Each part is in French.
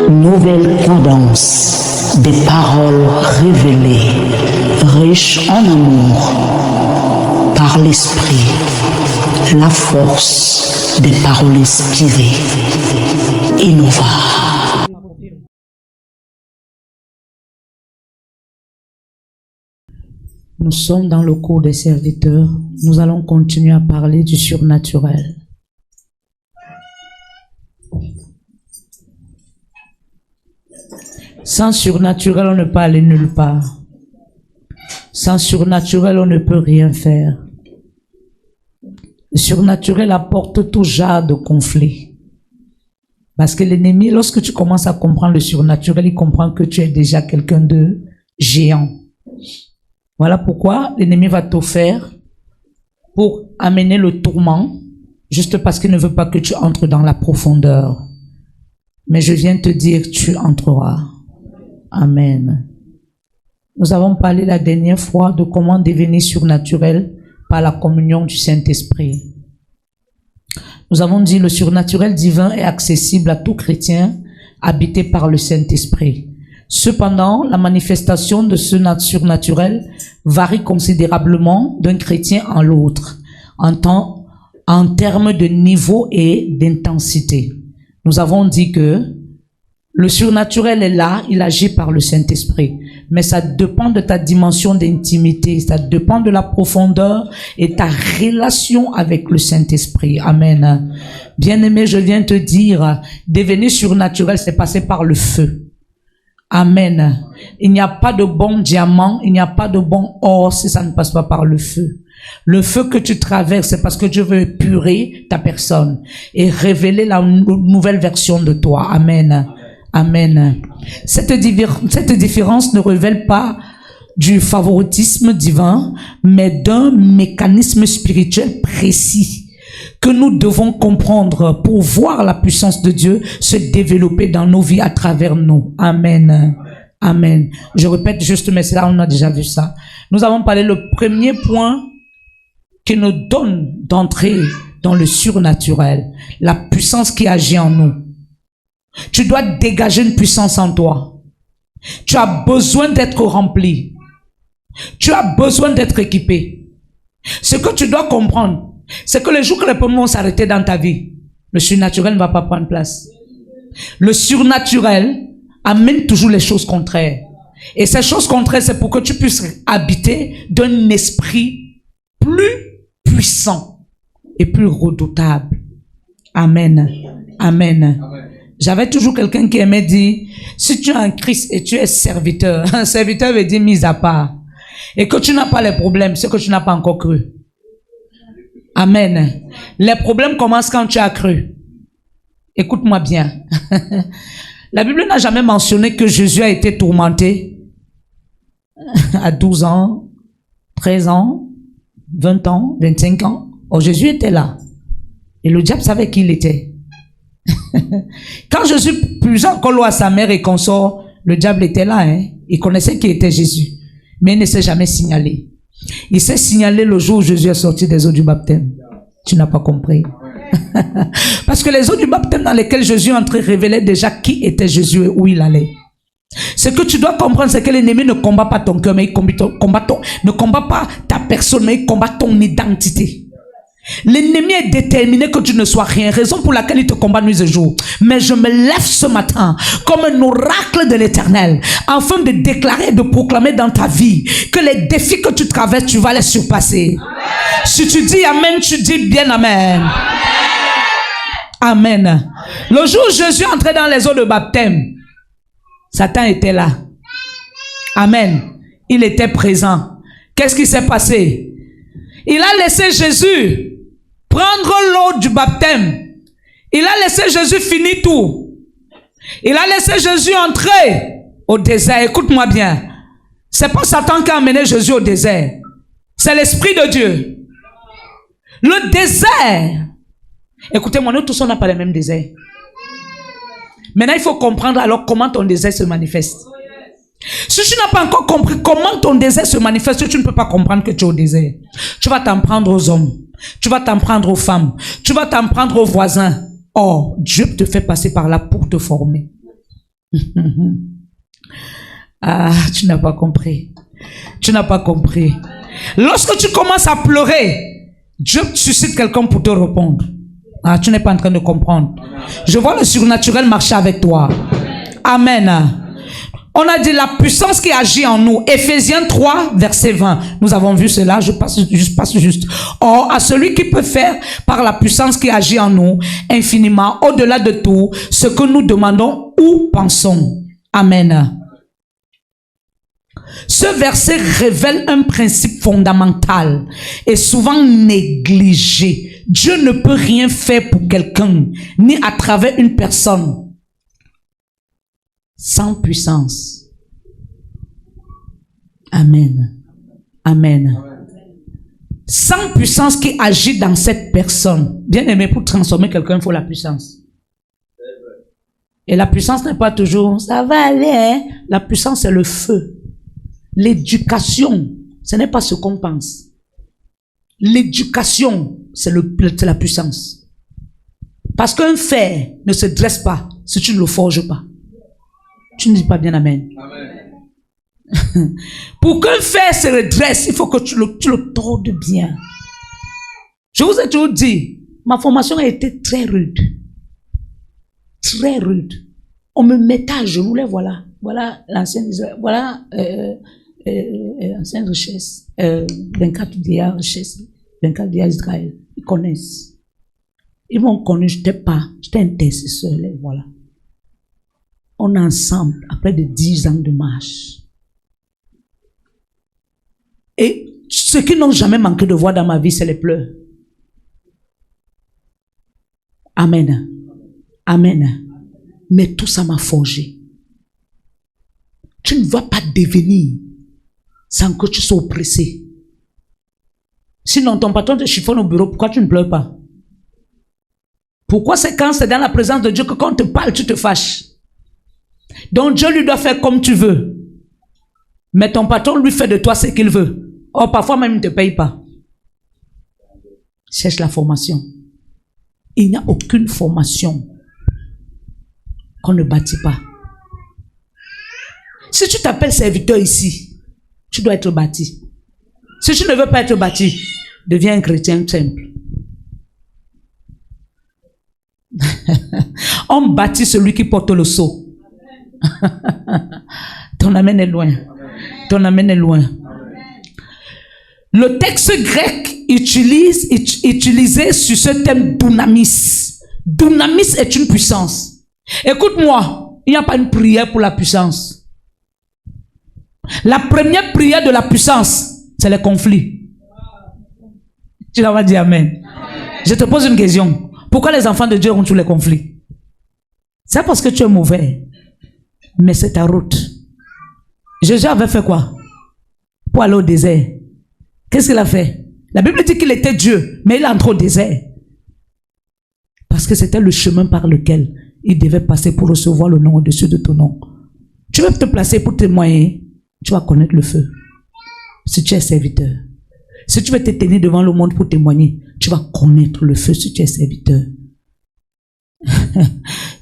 Nouvelle cadence, des paroles révélées, riches en amour, par l'esprit, la force des paroles inspirées. Innova. Nous sommes dans le cours des serviteurs. Nous allons continuer à parler du surnaturel. Sans surnaturel, on ne peut aller nulle part. Sans surnaturel, on ne peut rien faire. Le surnaturel apporte tout genre de conflit. Parce que l'ennemi, lorsque tu commences à comprendre le surnaturel, il comprend que tu es déjà quelqu'un de géant. Voilà pourquoi l'ennemi va tout faire pour amener le tourment, juste parce qu'il ne veut pas que tu entres dans la profondeur. Mais je viens te dire, tu entreras. Amen. Nous avons parlé la dernière fois de comment devenir surnaturel par la communion du Saint-Esprit. Nous avons dit le surnaturel divin est accessible à tout chrétien habité par le Saint-Esprit. Cependant, la manifestation de ce surnaturel varie considérablement d'un chrétien à l'autre, en termes de niveau et d'intensité. Nous avons dit que le surnaturel est là, il agit par le Saint-Esprit. Mais ça dépend de ta dimension d'intimité, ça dépend de la profondeur et ta relation avec le Saint-Esprit. Amen. Bien-aimé, je viens te dire, devenir surnaturel, c'est passer par le feu. Amen. Il n'y a pas de bon diamant, il n'y a pas de bon or si ça ne passe pas par le feu. Le feu que tu traverses, c'est parce que Dieu veut épurer ta personne et révéler la nouvelle version de toi. Amen. Amen. Cette différence ne révèle pas du favoritisme divin, mais d'un mécanisme spirituel précis que nous devons comprendre pour voir la puissance de Dieu se développer dans nos vies à travers nous. Amen. Amen. Je répète juste, mais c'est là on a déjà vu ça. Nous avons parlé le premier point qui nous donne d'entrer dans le surnaturel, la puissance qui agit en nous. Tu dois dégager une puissance en toi. Tu as besoin d'être rempli. Tu as besoin d'être équipé. Ce que tu dois comprendre, c'est que les jours que les problèmes vont s'arrêter dans ta vie, le surnaturel ne va pas prendre place. Le surnaturel amène toujours les choses contraires. Et ces choses contraires, c'est pour que tu puisses habiter d'un esprit plus puissant et plus redoutable. Amen. Amen. J'avais toujours quelqu'un qui aimait dire, si tu es en Christ et tu es serviteur, un serviteur veut dire mis à part, et que tu n'as pas les problèmes, c'est que tu n'as pas encore cru. Amen. Les problèmes commencent quand tu as cru. Écoute-moi bien. La Bible n'a jamais mentionné que Jésus a été tourmenté à 12 ans, 13 ans, 20 ans, 25 ans. Oh, Jésus était là. Et le diable savait qui il était. Quand Jésus puisa encore l'eau à sa mère et consort, le diable était là. Il connaissait qui était Jésus. Mais il ne s'est jamais signalé. Il s'est signalé le jour où Jésus est sorti des eaux du baptême. Tu n'as pas compris. Parce que les eaux du baptême dans lesquelles Jésus entrait révélaient déjà qui était Jésus et où il allait. Ce que tu dois comprendre, c'est que l'ennemi ne combat pas ton cœur, mais il ne combat pas ta personne, mais il combat ton identité. L'ennemi est déterminé que tu ne sois rien, raison pour laquelle il te combat nuit et jour. Mais je me lève ce matin comme un oracle de l'Éternel, afin de déclarer, de proclamer dans ta vie que les défis que tu traverses, tu vas les surpasser. Amen. Si tu dis Amen, tu dis bien Amen. Amen. Amen. Le jour où Jésus entrait dans les eaux de baptême, Satan était là. Amen. Il était présent. Qu'est-ce qui s'est passé? Il a laissé Jésus prendre l'eau du baptême. Il a laissé Jésus finir tout. Il a laissé Jésus entrer au désert. Écoute-moi bien. C'est pas Satan qui a amené Jésus au désert. C'est l'Esprit de Dieu. Le désert. Écoutez-moi, nous tous on n'a pas le même désert. Maintenant, il faut comprendre alors comment ton désert se manifeste. Si tu n'as pas encore compris comment ton désert se manifeste, tu ne peux pas comprendre que tu es au désert. Tu vas t'en prendre aux hommes. Tu vas t'en prendre aux femmes. Tu vas t'en prendre aux voisins. Or, Dieu te fait passer par là pour te former. Ah, tu n'as pas compris. Tu n'as pas compris. Lorsque tu commences à pleurer, Dieu suscite quelqu'un pour te répondre. Ah, tu n'es pas en train de comprendre. Je vois le surnaturel marcher avec toi. Amen. On a dit la puissance qui agit en nous. Éphésiens 3, verset 20. Nous avons vu cela, je passe juste. Or, à celui qui peut faire par la puissance qui agit en nous, infiniment, au-delà de tout, ce que nous demandons ou pensons. Amen. Ce verset révèle un principe fondamental et souvent négligé. Dieu ne peut rien faire pour quelqu'un, ni à travers une personne, sans puissance. Amen. Amen. Sans puissance qui agit dans cette personne. Bien aimé, pour transformer quelqu'un, il faut la puissance. Et la puissance n'est pas toujours, ça va aller, hein? La puissance, c'est le feu. L'éducation, ce n'est pas ce qu'on pense. L'éducation, c'est la puissance. Parce qu'un fer ne se dresse pas si tu ne le forges pas. Tu ne dis pas bien amen. Amen. Pour qu'un fer se redresse, il faut que tu le tordes bien. Je vous ai toujours dit, ma formation a été très rude. Très rude. On me mettait à genoux, là, voilà. Voilà l'ancienne Israël. Voilà ancienne richesse. 24 vieillards richesse. 24 vieillards Israël. Ils connaissent. Ils m'ont connu, j'étais intercesseur, là, voilà. On est ensemble après de 10 ans de marche. Et ceux qui n'ont jamais manqué de voir dans ma vie, c'est les pleurs. Amen. Amen. Mais tout ça m'a forgé. Tu ne vas pas devenir sans que tu sois oppressé. Sinon, ton patron te chiffonne au bureau, pourquoi tu ne pleures pas? Pourquoi c'est quand c'est dans la présence de Dieu que quand on te parle, tu te fâches? Donc Dieu lui doit faire comme tu veux. Mais ton patron lui fait de toi ce qu'il veut. Or, parfois même, il ne te paye pas. Cherche la formation. Il n'y a aucune formation qu'on ne bâtit pas. Si tu t'appelles serviteur ici, tu dois être bâti. Si tu ne veux pas être bâti, deviens un chrétien simple. On bâtit celui qui porte le sceau. Ton amen est loin. Ton amen est loin. Le texte grec utilisé sur ce thème dunamis. Dunamis est une puissance. Écoute-moi, il n'y a pas une prière pour la puissance. La première prière de la puissance, c'est les conflits. Tu vas dire amen. Je te pose une question. Pourquoi les enfants de Dieu ont tous les conflits? C'est parce que tu es mauvais. Mais c'est ta route. Jésus avait fait quoi? Pour aller au désert. Qu'est-ce qu'il a fait? La Bible dit qu'il était Dieu, mais il est entré au désert. Parce que c'était le chemin par lequel il devait passer pour recevoir le nom au-dessus de ton nom. Tu veux te placer pour témoigner, tu vas connaître le feu. Si tu es serviteur. Si tu veux te tenir devant le monde pour témoigner, tu vas connaître le feu si tu es serviteur.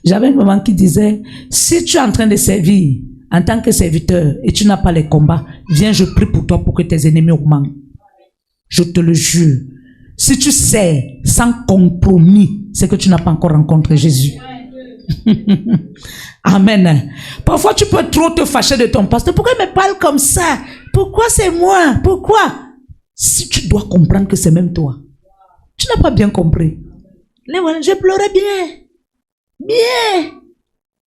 J'avais une maman qui disait, si tu es en train de servir en tant que serviteur et tu n'as pas les combats, viens, je prie pour toi pour que tes ennemis augmentent. Je te le jure. Si tu sais sans compromis, c'est que tu n'as pas encore rencontré Jésus. Amen. Parfois tu peux trop te fâcher de ton pasteur. Pourquoi il me parle comme ça? Pourquoi c'est moi? Pourquoi? Si tu dois comprendre que c'est même toi. Tu n'as pas bien compris. Là, voilà, je pleurais bien. Bien.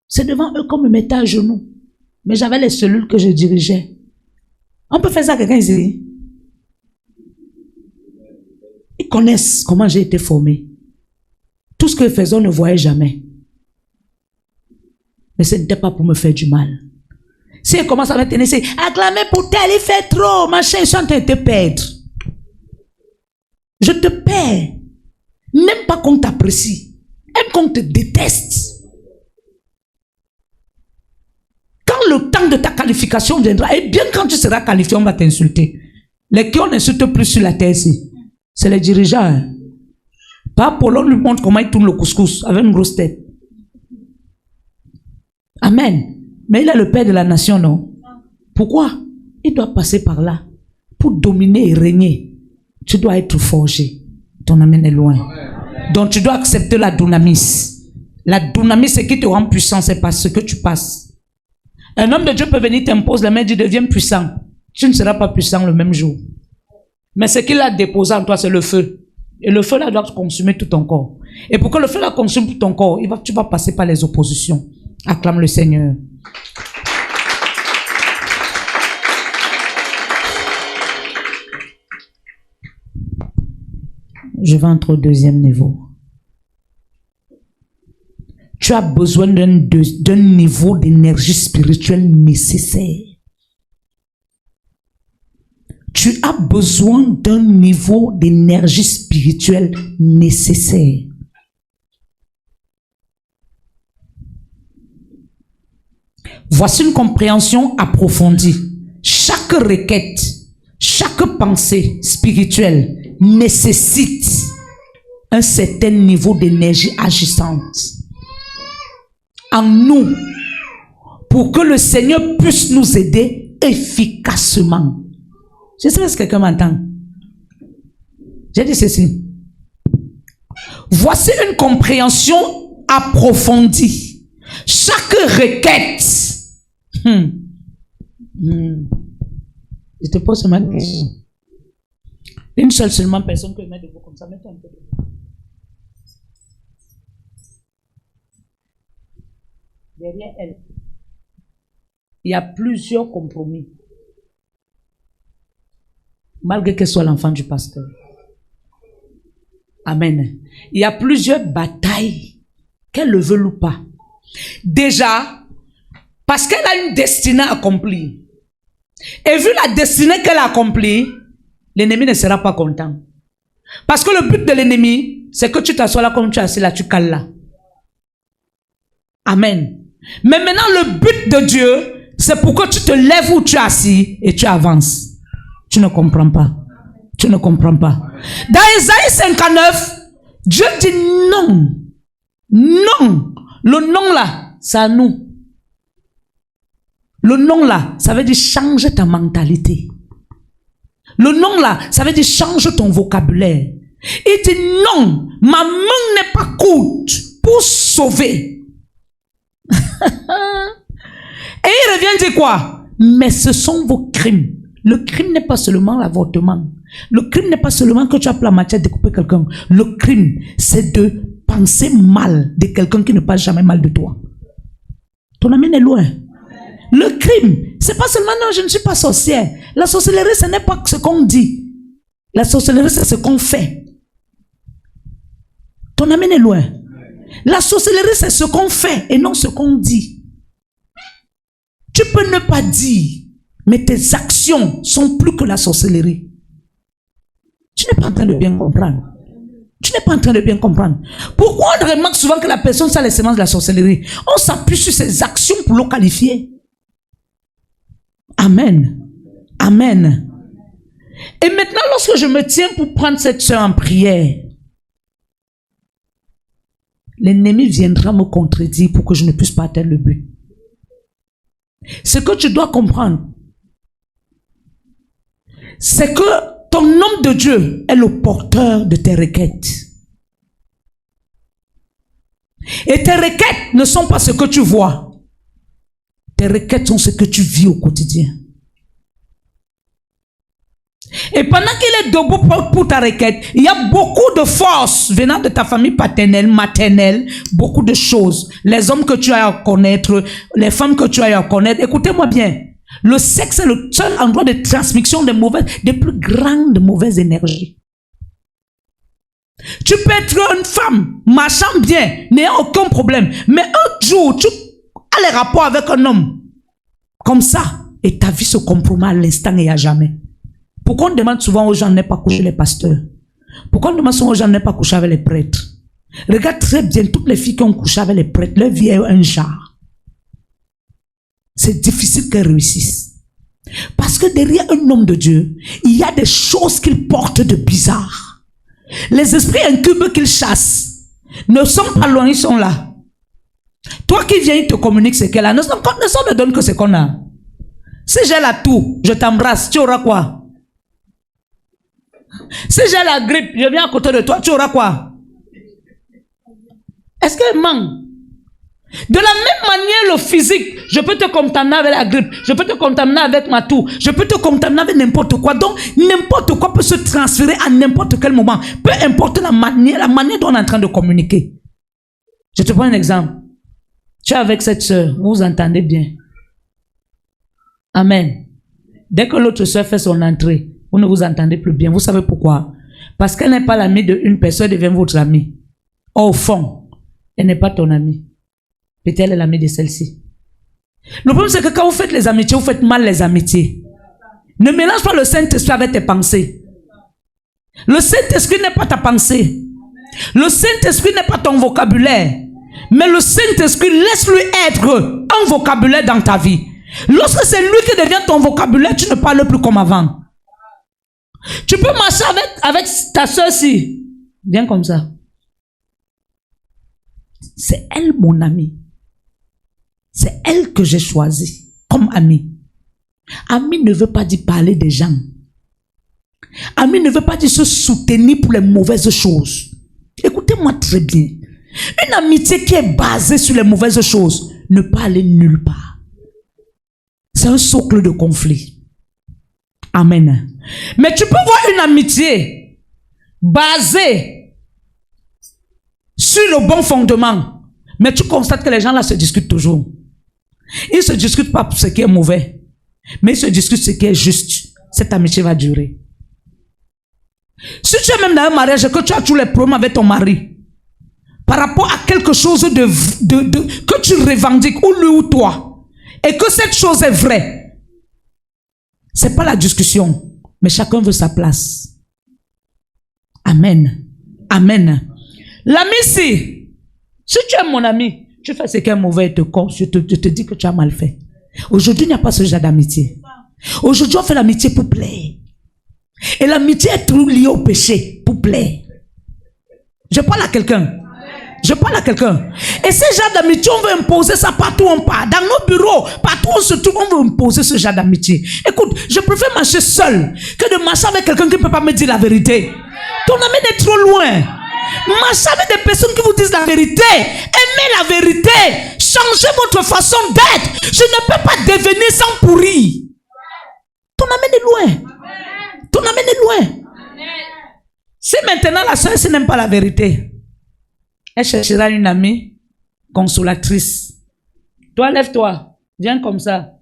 C'est devant eux qu'on me mettait à genoux. Mais j'avais les cellules que je dirigeais. On peut faire ça à quelqu'un ici? Ils connaissent comment j'ai été formé. Tout ce que ils faisaient, on ne voyait jamais. Mais ce n'était pas pour me faire du mal. Si ils commencent à me tenir, c'est acclamer pour tel, il fait trop, machin, ils sont en train de te perdre. Je te perds. Même pas qu'on t'apprécie. Même qu'on te déteste. Quand le temps de ta qualification viendra, et bien quand tu seras qualifié, on va t'insulter. Les qui on n'insulte plus sur la terre ici, c'est les dirigeants. Hein. Pas Paul, on lui montre comment il tourne le couscous avec une grosse tête. Amen. Mais il est le père de la nation, non? Pourquoi? Il doit passer par là. Pour dominer et régner, tu dois être forgé. Ton amen est loin. Donc tu dois accepter la dunamis. La dunamis, ce qui te rend puissant, c'est parce que tu passes. Un homme de Dieu peut venir t'imposer la main et dire deviens puissant. Tu ne seras pas puissant le même jour. Mais ce qu'il a déposé en toi, c'est le feu. Et le feu là doit consumer tout ton corps. Et pour que le feu là consume tout ton corps, tu vas passer par les oppositions. Acclame le Seigneur. Je vais entrer au deuxième niveau. Tu as besoin d'un niveau d'énergie spirituelle nécessaire. Tu as besoin d'un niveau d'énergie spirituelle nécessaire. Voici une compréhension approfondie. Chaque requête, chaque pensée spirituelle nécessite un certain niveau d'énergie agissante en nous pour que le Seigneur puisse nous aider efficacement. Je sais pas si quelqu'un m'entend. J'ai dit ceci. Voici une compréhension approfondie. Chaque requête. Je te pose ma question. Une seule seulement personne peut mettre debout comme ça. Mets-toi un peu debout. Derrière elle, il y a plusieurs compromis. Malgré qu'elle soit l'enfant du pasteur. Amen. Il y a plusieurs batailles, qu'elle le veuille ou pas. Déjà, parce qu'elle a une destinée accomplie. Et vu la destinée qu'elle a accomplie, l'ennemi ne sera pas content. Parce que le but de l'ennemi, c'est que tu t'assois là comme tu es assis là, tu cales là. Amen. Mais maintenant, le but de Dieu, c'est pour que tu te lèves où tu es assis et tu avances. Tu ne comprends pas. Tu ne comprends pas. Dans Isaïe 59, Dieu dit non. Non. Le non là, c'est à nous. Le non là, ça veut dire change ta mentalité. Le non là, ça veut dire change ton vocabulaire. Il dit non, ma main n'est pas courte pour sauver. Et il revient dire quoi? Mais ce sont vos crimes. Le crime n'est pas seulement l'avortement. Le crime n'est pas seulement que tu as pris la matière de couper quelqu'un. Le crime, c'est de penser mal de quelqu'un qui ne pense jamais mal de toi. Ton ami est loin. Le crime, c'est pas seulement non, je ne suis pas sorcière. La sorcellerie, ce n'est pas ce qu'on dit. La sorcellerie, c'est ce qu'on fait. Ton ami est loin. La sorcellerie, c'est ce qu'on fait et non ce qu'on dit. Tu peux ne pas dire, mais tes actions sont plus que la sorcellerie. Tu n'es pas en train de bien comprendre. Tu n'es pas en train de bien comprendre. Pourquoi on remarque souvent que la personne a les semences de la sorcellerie? On s'appuie sur ses actions pour le qualifier. Amen. Amen. Et maintenant, lorsque je me tiens pour prendre cette soeur en prière, l'ennemi viendra me contredire pour que je ne puisse pas atteindre le but. Ce que tu dois comprendre, c'est que ton homme de Dieu est le porteur de tes requêtes. Et tes requêtes ne sont pas ce que tu vois. Tes requêtes sont ce que tu vis au quotidien. Et pendant qu'il est debout pour ta requête, il y a beaucoup de forces venant de ta famille paternelle, maternelle, beaucoup de choses. Les hommes que tu as à connaître, les femmes que tu as à connaître. Écoutez-moi bien. Le sexe est le seul endroit de transmission des plus grandes mauvaises énergies. Tu peux être une femme, marchant bien, n'ayant aucun problème. Mais un jour, tu as les rapports avec un homme. Comme ça. Et ta vie se compromet à l'instant et à jamais. Pourquoi on demande souvent aux gens de ne pas coucher les pasteurs? Pourquoi on demande souvent aux gens de ne pas coucher avec les prêtres? Regarde très bien, toutes les filles qui ont couché avec les prêtres, leur vie est un genre. C'est difficile qu'elles réussissent. Parce que derrière un homme de Dieu, il y a des choses qu'il porte de bizarre. Les esprits incubes qu'il chasse ne sont pas loin, ils sont là. Toi qui viens, il te communique ce qu'elle a. Ne ne donne que ce qu'on a. Si j'ai la toux, je t'embrasse, tu auras quoi? Si j'ai la grippe, je viens à côté de toi, tu auras quoi? Est-ce qu'elle manque? De la même manière, le physique, je peux te contaminer avec la grippe, je peux te contaminer avec ma toux, je peux te contaminer avec n'importe quoi. Donc, n'importe quoi peut se transférer à n'importe quel moment. Peu importe la manière dont on est en train de communiquer. Je te prends un exemple. Tu es avec cette soeur, vous vous entendez bien. Amen. Dès que l'autre soeur fait son entrée, vous ne vous entendez plus bien. Vous savez pourquoi? Parce qu'elle n'est pas l'amie d'une personne, elle devient votre amie. Au fond, elle n'est pas ton amie. Peut-être elle est l'amie de celle-ci. Le problème, c'est que quand vous faites les amitiés, vous faites mal les amitiés. Ne mélange pas le Saint-Esprit avec tes pensées. Le Saint-Esprit n'est pas ta pensée. Le Saint-Esprit n'est pas ton vocabulaire. Mais le Saint-Esprit, laisse-lui être un vocabulaire dans ta vie. Lorsque c'est lui qui devient ton vocabulaire, tu ne parles plus comme avant. Tu peux marcher avec ta soeur-ci. Viens comme ça. C'est elle mon amie. C'est elle que j'ai choisie comme amie. Ami ne veut pas dire parler des gens. Ami ne veut pas dire se soutenir pour les mauvaises choses. Écoutez-moi très bien. Une amitié qui est basée sur les mauvaises choses ne peut aller nulle part. C'est un socle de conflit. Amen. Mais tu peux voir une amitié basée sur le bon fondement. Mais tu constates que les gens là se discutent toujours. Ils ne se discutent pas pour ce qui est mauvais. Mais ils se discutent ce qui est juste. Cette amitié va durer. Si tu es même dans un mariage et que tu as tous les problèmes avec ton mari, par rapport à quelque chose que tu revendiques, ou lui ou toi, et que cette chose est vraie, c'est pas la discussion, mais chacun veut sa place. Amen. Amen. L'ami, si tu es mon ami, tu fais ce qui est mauvais, je te dis que tu as mal fait. Aujourd'hui, il n'y a pas ce genre d'amitié. Aujourd'hui, on fait l'amitié pour plaire. Et l'amitié est toujours liée au péché, pour plaire. Je parle à quelqu'un. Je parle à quelqu'un. Et ce genre d'amitié, on veut imposer ça partout où on part. Dans nos bureaux, partout où on se trouve, on veut imposer ce genre d'amitié. Écoute, je préfère marcher seul que de marcher avec quelqu'un qui ne peut pas me dire la vérité. Ton ami est trop loin. Marchez avec des personnes qui vous disent la vérité. Aimez la vérité. Changez votre façon d'être. Je ne peux pas devenir sans pourrir. Ton ami est loin. Ton ami est loin. Si maintenant la soeur n'aime pas la vérité, elle cherchera une amie consolatrice. Toi, lève-toi. Viens comme ça.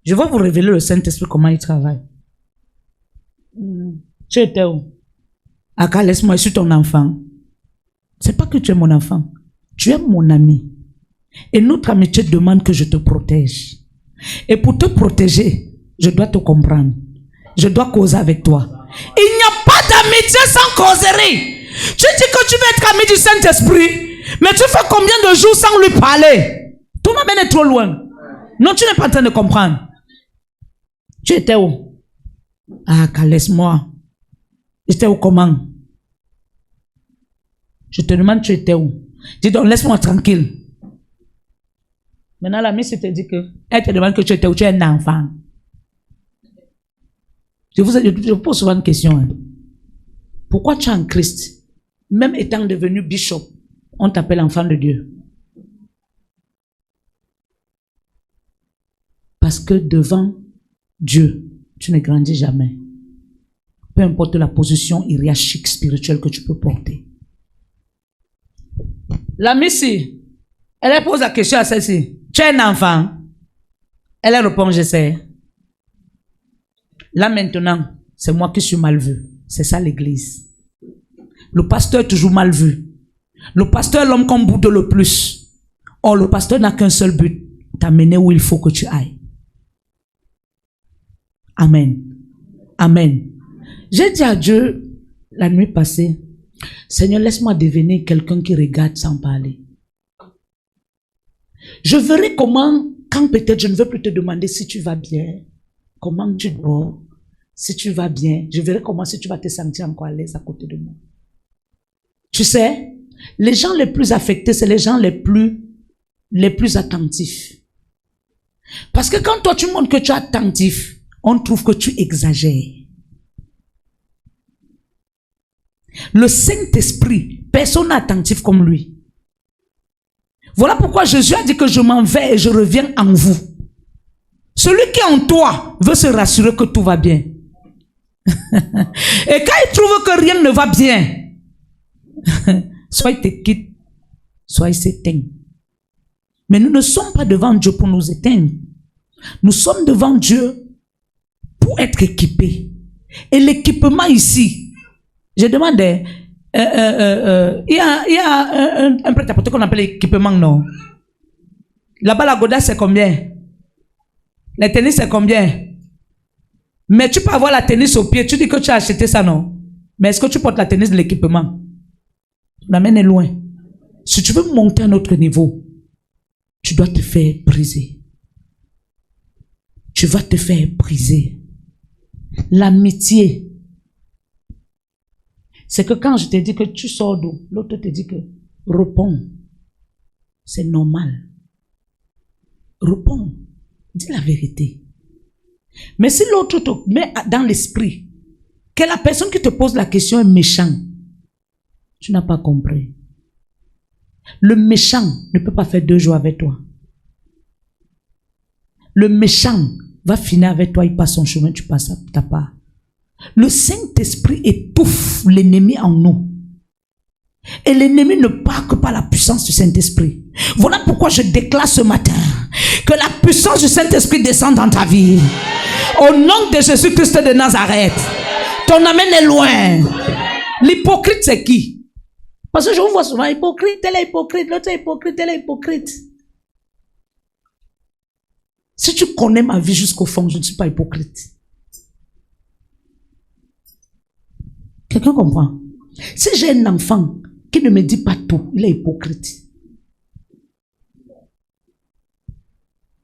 Je vais vous révéler le Saint-Esprit, comment il travaille. Tu étais où? Aka, laisse-moi, je suis ton enfant. C'est pas que tu es mon enfant. Tu es mon ami. Et notre amitié demande que je te protège. Et pour te protéger, je dois te comprendre. Je dois causer avec toi. Il n'y a pas d'amitié sans causerie. Tu dis que tu veux être ami du Saint-Esprit, mais tu fais combien de jours sans lui parler? Ton ami est trop loin. Non, tu n'es pas en train de comprendre. Tu étais où? Ah, laisse-moi. J'étais où comment? Je te demande, tu étais où? Dis donc, laisse-moi tranquille. Maintenant, la miss te dit que elle te demande que tu étais où? Tu es un enfant. Je vous pose souvent une question. Hein. Pourquoi tu es en Christ? Même étant devenu bishop, on t'appelle enfant de Dieu. Parce que devant Dieu, tu ne grandis jamais. Peu importe la position hiérarchique spirituelle que tu peux porter. La Missy, elle pose la question à celle-ci. Tu es un enfant? Elle répond, je sais. Là maintenant, c'est moi qui suis mal vu. C'est ça l'église. Le pasteur est toujours mal vu. Le pasteur est l'homme qu'on boude le plus. Or, le pasteur n'a qu'un seul but. T'amener où il faut que tu ailles. Amen. Amen. J'ai dit à Dieu la nuit passée, Seigneur, laisse-moi devenir quelqu'un qui regarde sans parler. Je verrai comment, quand peut-être je ne veux plus te demander si tu vas bien, comment tu dors, si tu vas bien, je verrai comment si tu vas te sentir encore à l'aise à côté de moi. Tu sais, Les gens les plus affectés, c'est les gens les plus attentifs. Parce que quand toi tu montres que tu es attentif, on trouve que tu exagères. Le Saint-Esprit, personne n'est attentif comme lui. Voilà pourquoi Jésus a dit que je m'en vais et je reviens en vous. Celui qui est en toi veut se rassurer que tout va bien. Et quand il trouve que rien ne va bien, soit il te quitte, soit il s'éteint. Mais nous ne sommes pas devant Dieu pour nous éteindre. Nous sommes devant Dieu pour être équipés. Et l'équipement ici, je demande, il y a un prêt-à-porter qu'on appelle équipement, non? Là-bas, la godasse, c'est combien? La tennis, c'est combien? Mais tu peux avoir la tennis au pied, tu dis que tu as acheté ça, non? Mais est-ce que tu portes la tennis de l'équipement? L'amène est loin. Si tu veux monter à un autre niveau, tu dois te faire briser. Tu vas te faire briser. L'amitié, c'est que quand je te dis que tu sors d'eau, l'autre te dit que réponds. C'est normal. Réponds. Dis la vérité. Mais si l'autre te met dans l'esprit que la personne qui te pose la question est méchant, tu n'as pas compris. Le méchant ne peut pas faire 2 jours avec toi. Le méchant va finir avec toi, il passe son chemin, tu passes à ta part. Le Saint-Esprit étouffe l'ennemi en nous. Et l'ennemi ne part que par la puissance du Saint-Esprit. Voilà pourquoi je déclare ce matin que la puissance du Saint-Esprit descend dans ta vie. Au nom de Jésus-Christ de Nazareth. Ton amène est loin. L'hypocrite, c'est qui? Parce que je vous vois souvent, hypocrite, tel est hypocrite, l'autre est hypocrite, tel est hypocrite. Si tu connais ma vie jusqu'au fond, je ne suis pas hypocrite. Quelqu'un comprend? Si j'ai un enfant qui ne me dit pas tout, il est hypocrite.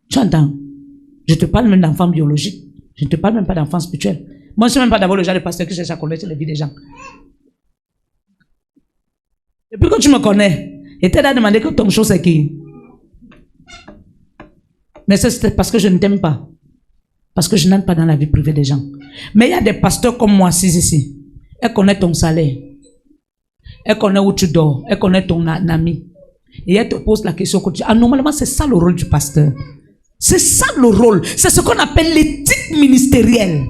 Tu entends? Je te parle même d'enfant biologique. Je ne te parle même pas d'enfant spirituel. Moi, je ne sais même pas d'abord le genre de pasteur que cherche à connaître la vie des gens. Depuis que tu me connais, et t'as demandé que ton chose c'est qui? Mais c'est parce que je ne t'aime pas. Parce que je n'entre pas dans la vie privée des gens. Mais il y a des pasteurs comme moi, ici. Elle connaît ton salaire. Elle connaît où tu dors. Elle connaît ton ami. Et elle te pose la question que tu... Ah, normalement, c'est ça le rôle du pasteur. C'est ça le rôle. C'est ce qu'on appelle l'éthique ministérielle.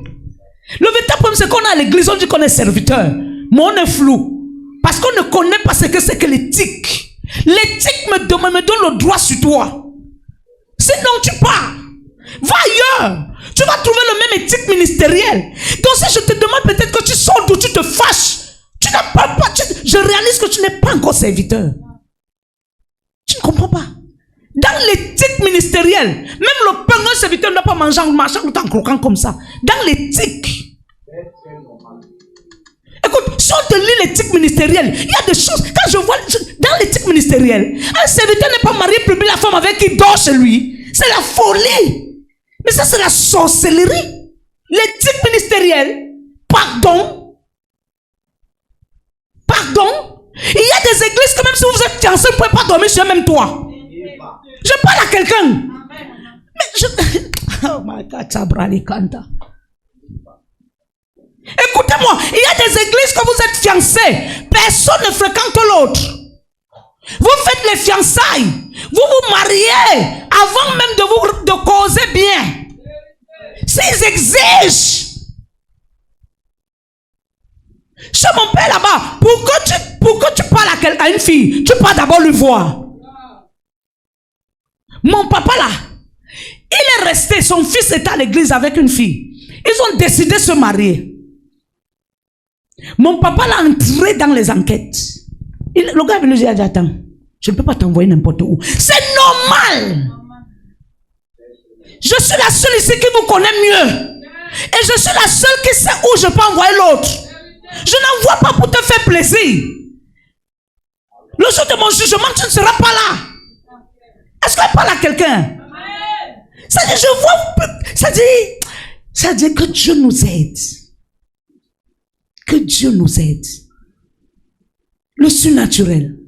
Le véritable problème, c'est qu'on a à l'église, on dit qu'on est serviteur. Mais on est flou. Parce qu'on ne connaît pas ce que c'est que l'éthique. L'éthique me donne le droit sur toi. Sinon, tu pars. Va ailleurs. Tu vas trouver le même éthique ministérielle. Donc, si je te demande peut-être que tu sors d'où tu te fâches, tu n'as pas... je réalise que tu n'es pas encore serviteur. Tu ne comprends pas. Dans l'éthique ministérielle, même le pain, un serviteur ne doit pas manger en marchant ou en croquant comme ça. Dans l'éthique. Écoute, si on te lit l'éthique ministérielle, il y a des choses, quand je vois dans l'éthique ministérielle, un serviteur n'est pas marié, publie la femme avec qui il dort chez lui. C'est la folie. Mais ça, c'est la sorcellerie. L'éthique ministérielle, pardon. Il y a des églises que même si vous êtes fiancés, vous ne pouvez pas dormir sur un même toit. Je parle à quelqu'un. Mais je... Oh my God, Sabrali Kanta. Écoutez-moi, il y a des églises que vous êtes fiancés, personne ne fréquente l'autre. Vous faites les fiançailles, vous vous mariez avant même de causer bien. S'ils exigent. Chez mon père là-bas, pour que tu parles à une fille, tu peux d'abord lui voir. Mon papa là, il est resté, son fils était à l'église avec une fille. Ils ont décidé de se marier. Mon papa l'a entré dans les enquêtes. Le gars lui a dit, attends, je ne peux pas t'envoyer n'importe où. C'est normal. Je suis la seule ici qui vous connaît mieux. Et je suis la seule qui sait où je peux envoyer l'autre. Je n'envoie pas pour te faire plaisir. Le jour de mon jugement, tu ne seras pas là. Est-ce qu'elle parle à quelqu'un? Ça dit, je vois, ça dit que Dieu nous aide. Que Dieu nous aide. Le surnaturel.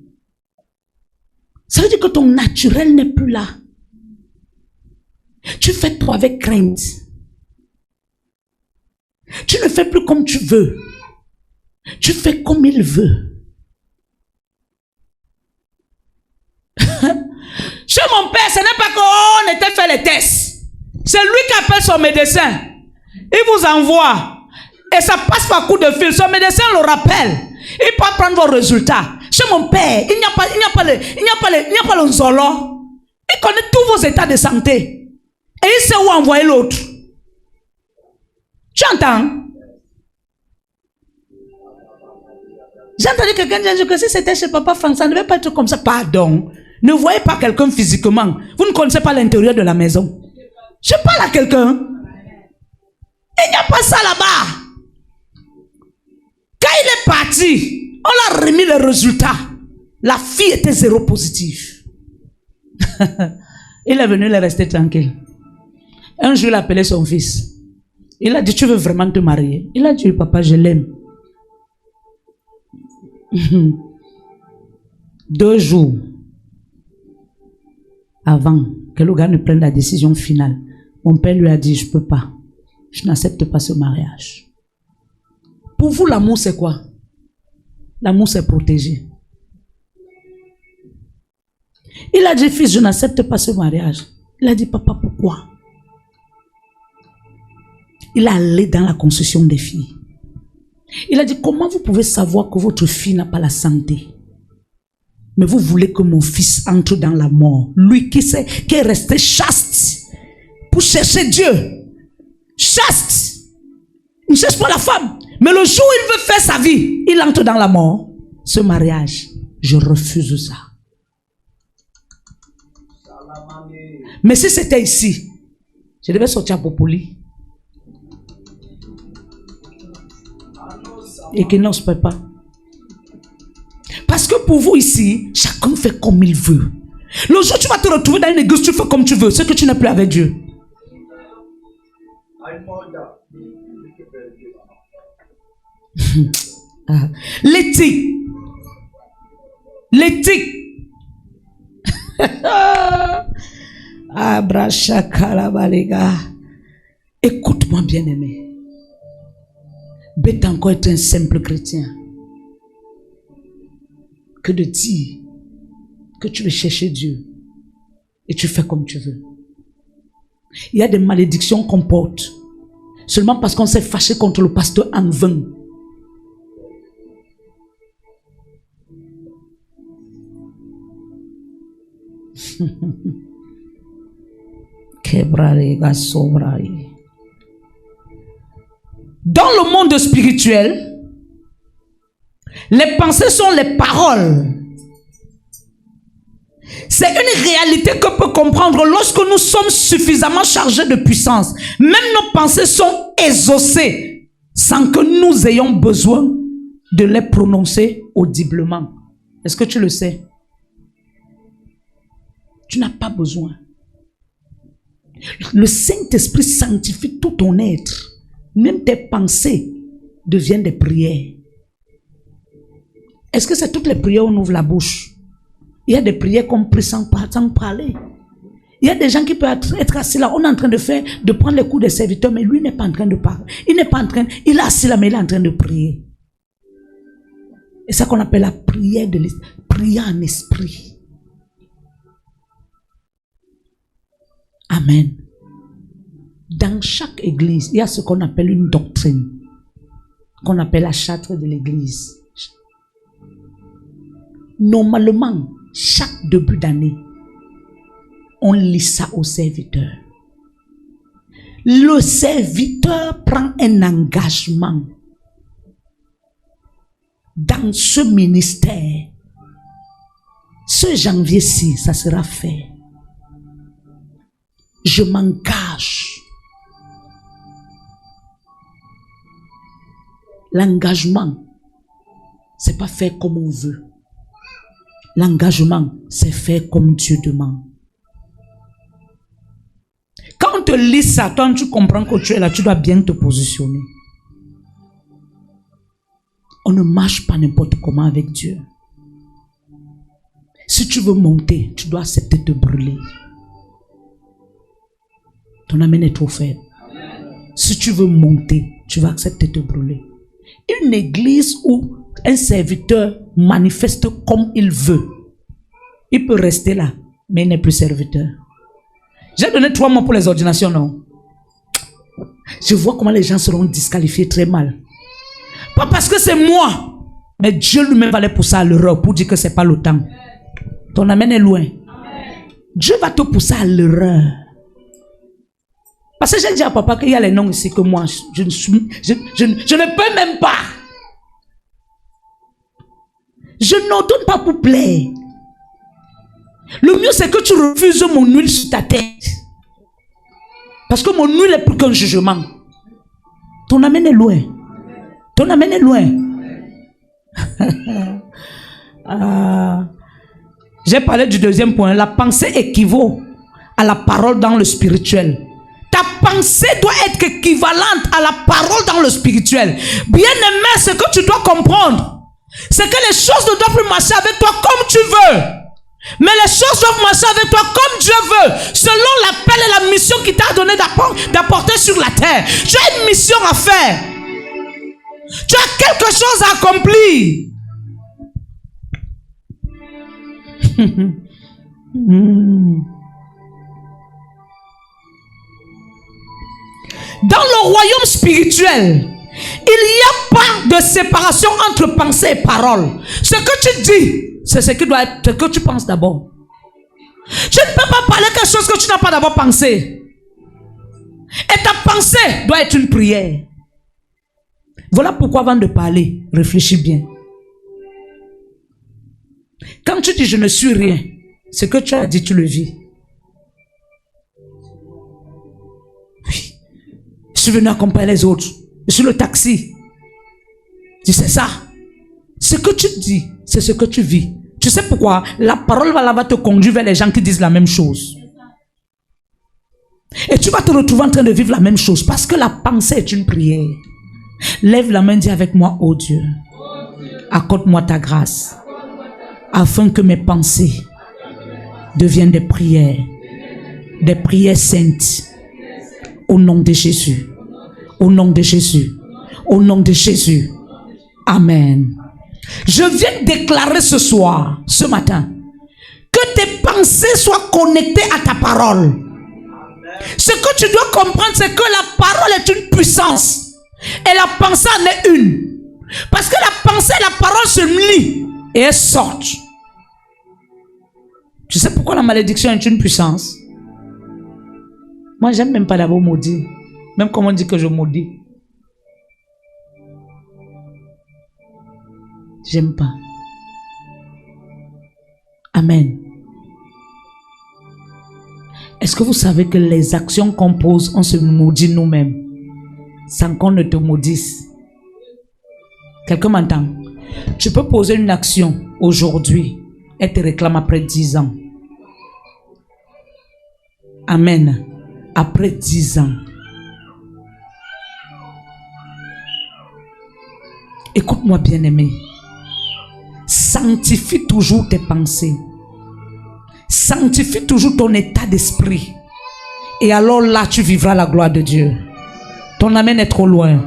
Ça veut dire que ton naturel n'est plus là. Tu fais tout avec crainte. Tu ne fais plus comme tu veux. Tu fais comme il veut. Chez mon père, ce n'est pas qu'on était fait les tests. C'est lui qui appelle son médecin. Il vous envoie. Et ça passe par coup de fil. Son médecin le rappelle. Il peut prendre vos résultats. Chez mon père, il n'y a pas le zolo. Il connaît tous vos états de santé. Et il sait où envoyer l'autre. Tu entends? J'ai entendu quelqu'un dire que si c'était chez papa Franck, ça ne devait pas être comme ça. Pardon. Ne voyez pas quelqu'un physiquement. Vous ne connaissez pas l'intérieur de la maison. Je parle à quelqu'un. Il n'y a pas ça là-bas. Quand il est parti, on l'a remis le résultat. La fille était zéro positive. Il est venu, il est resté tranquille. Un jour, il a appelé son fils. Il a dit, tu veux vraiment te marier? Il a dit, papa, je l'aime. 2 jours avant que le gars ne prenne la décision finale, mon père lui a dit, je ne peux pas. Je n'accepte pas ce mariage. Pour vous, l'amour, c'est quoi? L'amour, c'est protéger. Il a dit, fils, je n'accepte pas ce mariage. Il a dit, papa, pourquoi? Il est allé dans la construction des filles. Il a dit, comment vous pouvez savoir que votre fille n'a pas la santé? Mais vous voulez que mon fils entre dans la mort. Lui qui est resté chaste pour chercher Dieu. Chaste. Il ne cherche pas la femme. Mais le jour où il veut faire sa vie, il entre dans la mort. Ce mariage, je refuse ça. Mais si c'était ici, je devais sortir à Popoli. Et qu'il n'ose pas. Parce que pour vous ici, chacun fait comme il veut. Le jour où tu vas te retrouver dans une église, tu fais comme tu veux. C'est que tu n'es plus avec Dieu. L'éthique. L'éthique. Écoute-moi, bien-aimé. Bête encore être un simple chrétien que de dire que tu veux chercher Dieu et tu fais comme tu veux. Il y a des malédictions qu'on porte seulement parce qu'on s'est fâché contre le pasteur en vain. Dans le monde spirituel, les pensées sont les paroles. C'est une réalité que peut comprendre lorsque nous sommes suffisamment chargés de puissance. Même nos pensées sont exaucées sans que nous ayons besoin de les prononcer audiblement. Est-ce que tu le sais? Tu n'as pas besoin. Le Saint-Esprit sanctifie tout ton être. Même tes pensées deviennent des prières. Est-ce que c'est toutes les prières où on ouvre la bouche? Il y a des prières qu'on prie sans parler. Il y a des gens qui peuvent être assis là. On est en train de prendre les coups des serviteurs, mais lui n'est pas en train de parler. Il n'est pas en train, il est assis là, mais il est en train de prier. C'est ça qu'on appelle la prière de l'esprit. Prier en esprit. Amen. Dans chaque église, il y a ce qu'on appelle une doctrine, qu'on appelle la charte de l'église. Normalement, chaque début d'année, on lit ça au serviteur. Le serviteur prend un engagement dans ce ministère. Ce janvier-ci, ça sera fait. Je m'engage. L'engagement, c'est pas faire comme on veut. L'engagement, c'est faire comme Dieu demande. Quand on te lit ça, toi, tu comprends que tu es là, tu dois bien te positionner. On ne marche pas n'importe comment avec Dieu. Si tu veux monter, tu dois accepter de te brûler. Ton amen est trop faible. Si tu veux monter, tu vas accepter de te brûler. Une église où un serviteur manifeste comme il veut, il peut rester là, mais il n'est plus serviteur. J'ai donné 3 mois pour les ordinations, non? Je vois comment les gens seront disqualifiés très mal. Pas parce que c'est moi, mais Dieu lui-même va les pousser à l'erreur pour dire que ce n'est pas le temps. Ton amen est loin. Dieu va te pousser à l'erreur. Parce que j'ai dit à papa qu'il y a les noms ici que moi, je ne peux même pas. Je n'ordonne pas pour plaire. Le mieux, c'est que tu refuses mon huile sur ta tête. Parce que mon huile est plus qu'un jugement. Ton amen est loin. Ton amen est loin. J'ai parlé du deuxième point. La pensée équivaut à la parole dans le spirituel. Ta pensée doit être équivalente à la parole dans le spirituel. Bien-aimé, ce que tu dois comprendre, c'est que les choses ne doivent plus marcher avec toi comme tu veux. Mais les choses doivent marcher avec toi comme Dieu veut, selon l'appel et la mission qu'il t'a donné d'apporter sur la terre. Tu as une mission à faire. Tu as quelque chose à accomplir. Dans le royaume spirituel, il n'y a pas de séparation entre pensée et parole. Ce que tu dis, c'est ce qui doit être, ce que tu penses d'abord. Tu ne peux pas parler quelque chose que tu n'as pas d'abord pensé. Et ta pensée doit être une prière. Voilà pourquoi avant de parler, réfléchis bien. Quand tu dis je ne suis rien, ce que tu as dit, tu le vis. Oui. Je suis venu accompagner les autres. Je suis le taxi. Tu sais ça. Ce que tu dis, c'est ce que tu vis. Tu sais pourquoi? La parole va te conduire vers les gens qui disent la même chose. Et tu vas te retrouver en train de vivre la même chose. Parce que la pensée est une prière. Lève la main, dis avec moi, oh Dieu, accorde-moi ta grâce, afin que mes pensées deviennent des prières saintes. Au nom de Jésus. Au nom de Jésus. Au nom de Jésus. Amen. Je viens déclarer ce soir, ce matin, que tes pensées soient connectées à ta parole. Ce que tu dois comprendre, c'est que la parole est une puissance. Et la pensée en est une. Parce que la pensée et la parole se lient et elles sortent. Tu sais pourquoi la malédiction est une puissance? Moi, j'aime même pas d'abord maudire. Même comme on dit que je maudis. J'aime pas. Amen. Est-ce que vous savez que les actions qu'on pose, on se maudit nous-mêmes sans qu'on ne te maudisse? Quelqu'un m'entend? Tu peux poser une action aujourd'hui et te réclame après 10 ans. Amen. Après 10 ans. Écoute-moi bien aimé. Sanctifie toujours tes pensées. Sanctifie toujours ton état d'esprit. Et alors là, tu vivras la gloire de Dieu. Ton amen est trop loin.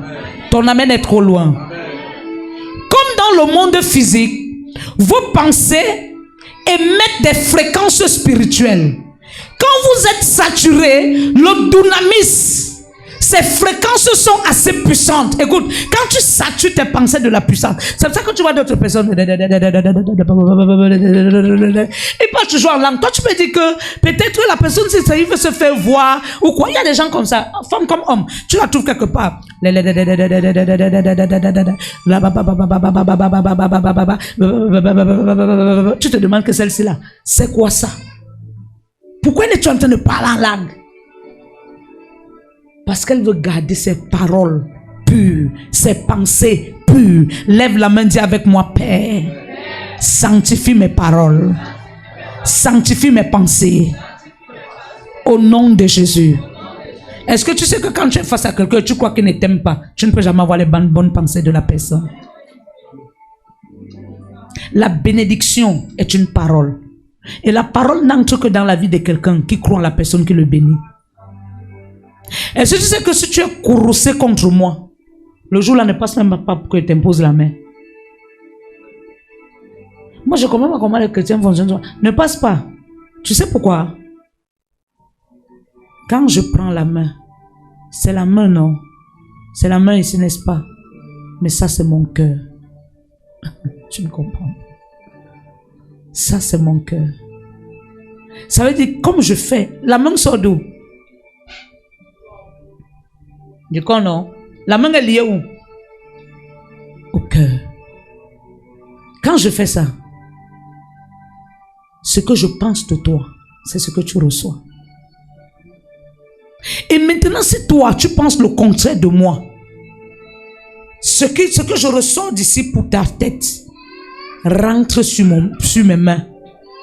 Ton amen est trop loin. Comme dans le monde physique, vos pensées émettent des fréquences spirituelles. Quand vous êtes saturé, le dunamis, ces fréquences sont assez puissantes. Écoute, quand tu satures tes pensées de la puissance, c'est pour ça que tu vois d'autres personnes. Ils parlent toujours en langue. Toi, tu peux dire que peut-être la personne, si ça, il veut se faire voir ou quoi. Il y a des gens comme ça, femmes comme hommes. Tu la trouves quelque part. Tu te demandes que celle-ci là, c'est quoi ça? Pourquoi es-tu en train de parler en langue? Parce qu'elle veut garder ses paroles pures, ses pensées pures. Lève la main, dis avec moi, Père, sanctifie mes paroles, sanctifie mes pensées. Au nom de Jésus. Est-ce que tu sais que quand tu es face à quelqu'un, tu crois qu'il ne t'aime pas, tu ne peux jamais avoir les bonnes pensées de la personne. La bénédiction est une parole. Et la parole n'entre que dans la vie de quelqu'un qui croit en la personne qui le bénit. Et si tu sais que si tu es courroucé contre moi, le jour-là ne passe même pas pour que tu t'imposes la main. Moi, je comprends pas comment les chrétiens fonctionnent. Ne passe pas. Tu sais pourquoi? Quand je prends la main, c'est la main, non? C'est la main ici, n'est-ce pas? Mais ça, c'est mon cœur. Tu me comprends? Ça, c'est mon cœur. Ça veut dire, comme je fais, la main sort d'où? Du coup, non. La main est liée où? Au cœur. Quand je fais ça, ce que je pense de toi, c'est ce que tu reçois. Et maintenant, si toi, tu penses le contraire de moi, ce que je ressens d'ici pour ta tête rentre sur mes mains.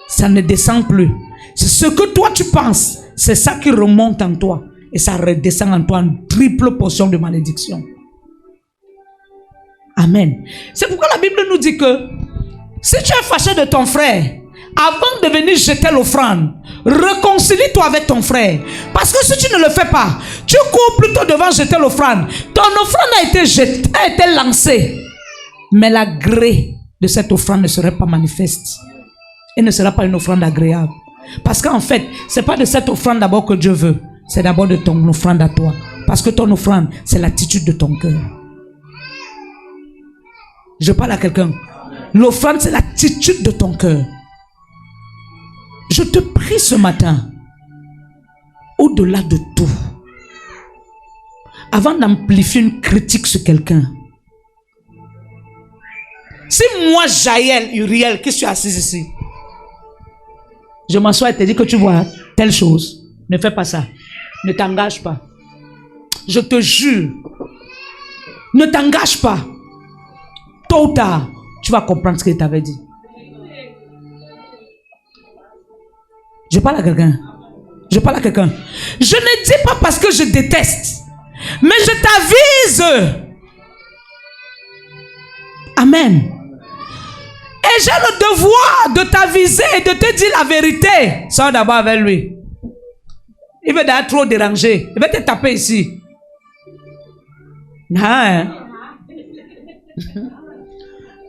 Ça ne descend plus. C'est ce que toi tu penses, c'est ça qui remonte en toi. Et ça redescend en toi en triple portion de malédiction. Amen. C'est pourquoi la Bible nous dit que si tu es fâché de ton frère, avant de venir jeter l'offrande, réconcilie-toi avec ton frère. Parce que si tu ne le fais pas, tu cours plutôt devant jeter l'offrande. Ton offrande a été jetée, a été lancée. Mais l'agré de cette offrande ne serait pas manifeste. Et ne sera pas une offrande agréable. Parce qu'en fait, ce n'est pas de cette offrande d'abord que Dieu veut. C'est d'abord de ton offrande à toi. Parce que ton offrande, c'est l'attitude de ton cœur. Je parle à quelqu'un. L'offrande, c'est l'attitude de ton cœur. Je te prie ce matin, au-delà de tout, avant d'amplifier une critique sur quelqu'un, si moi, Jaël, Uriel, qui suis assise ici, je m'assois et te dis que tu vois telle chose, ne fais pas ça, ne t'engage pas. Je te jure, ne t'engage pas. Tôt ou tard, tu vas comprendre ce qu'il t'avait dit. Je parle à quelqu'un. Je parle à quelqu'un. Je ne dis pas parce que je déteste, mais je t'avise. Amen. Et j'ai le devoir de t'aviser et de te dire la vérité. Sors d'abord avec lui. Il veut d'ailleurs trop déranger. Il va te taper ici. Non, hein?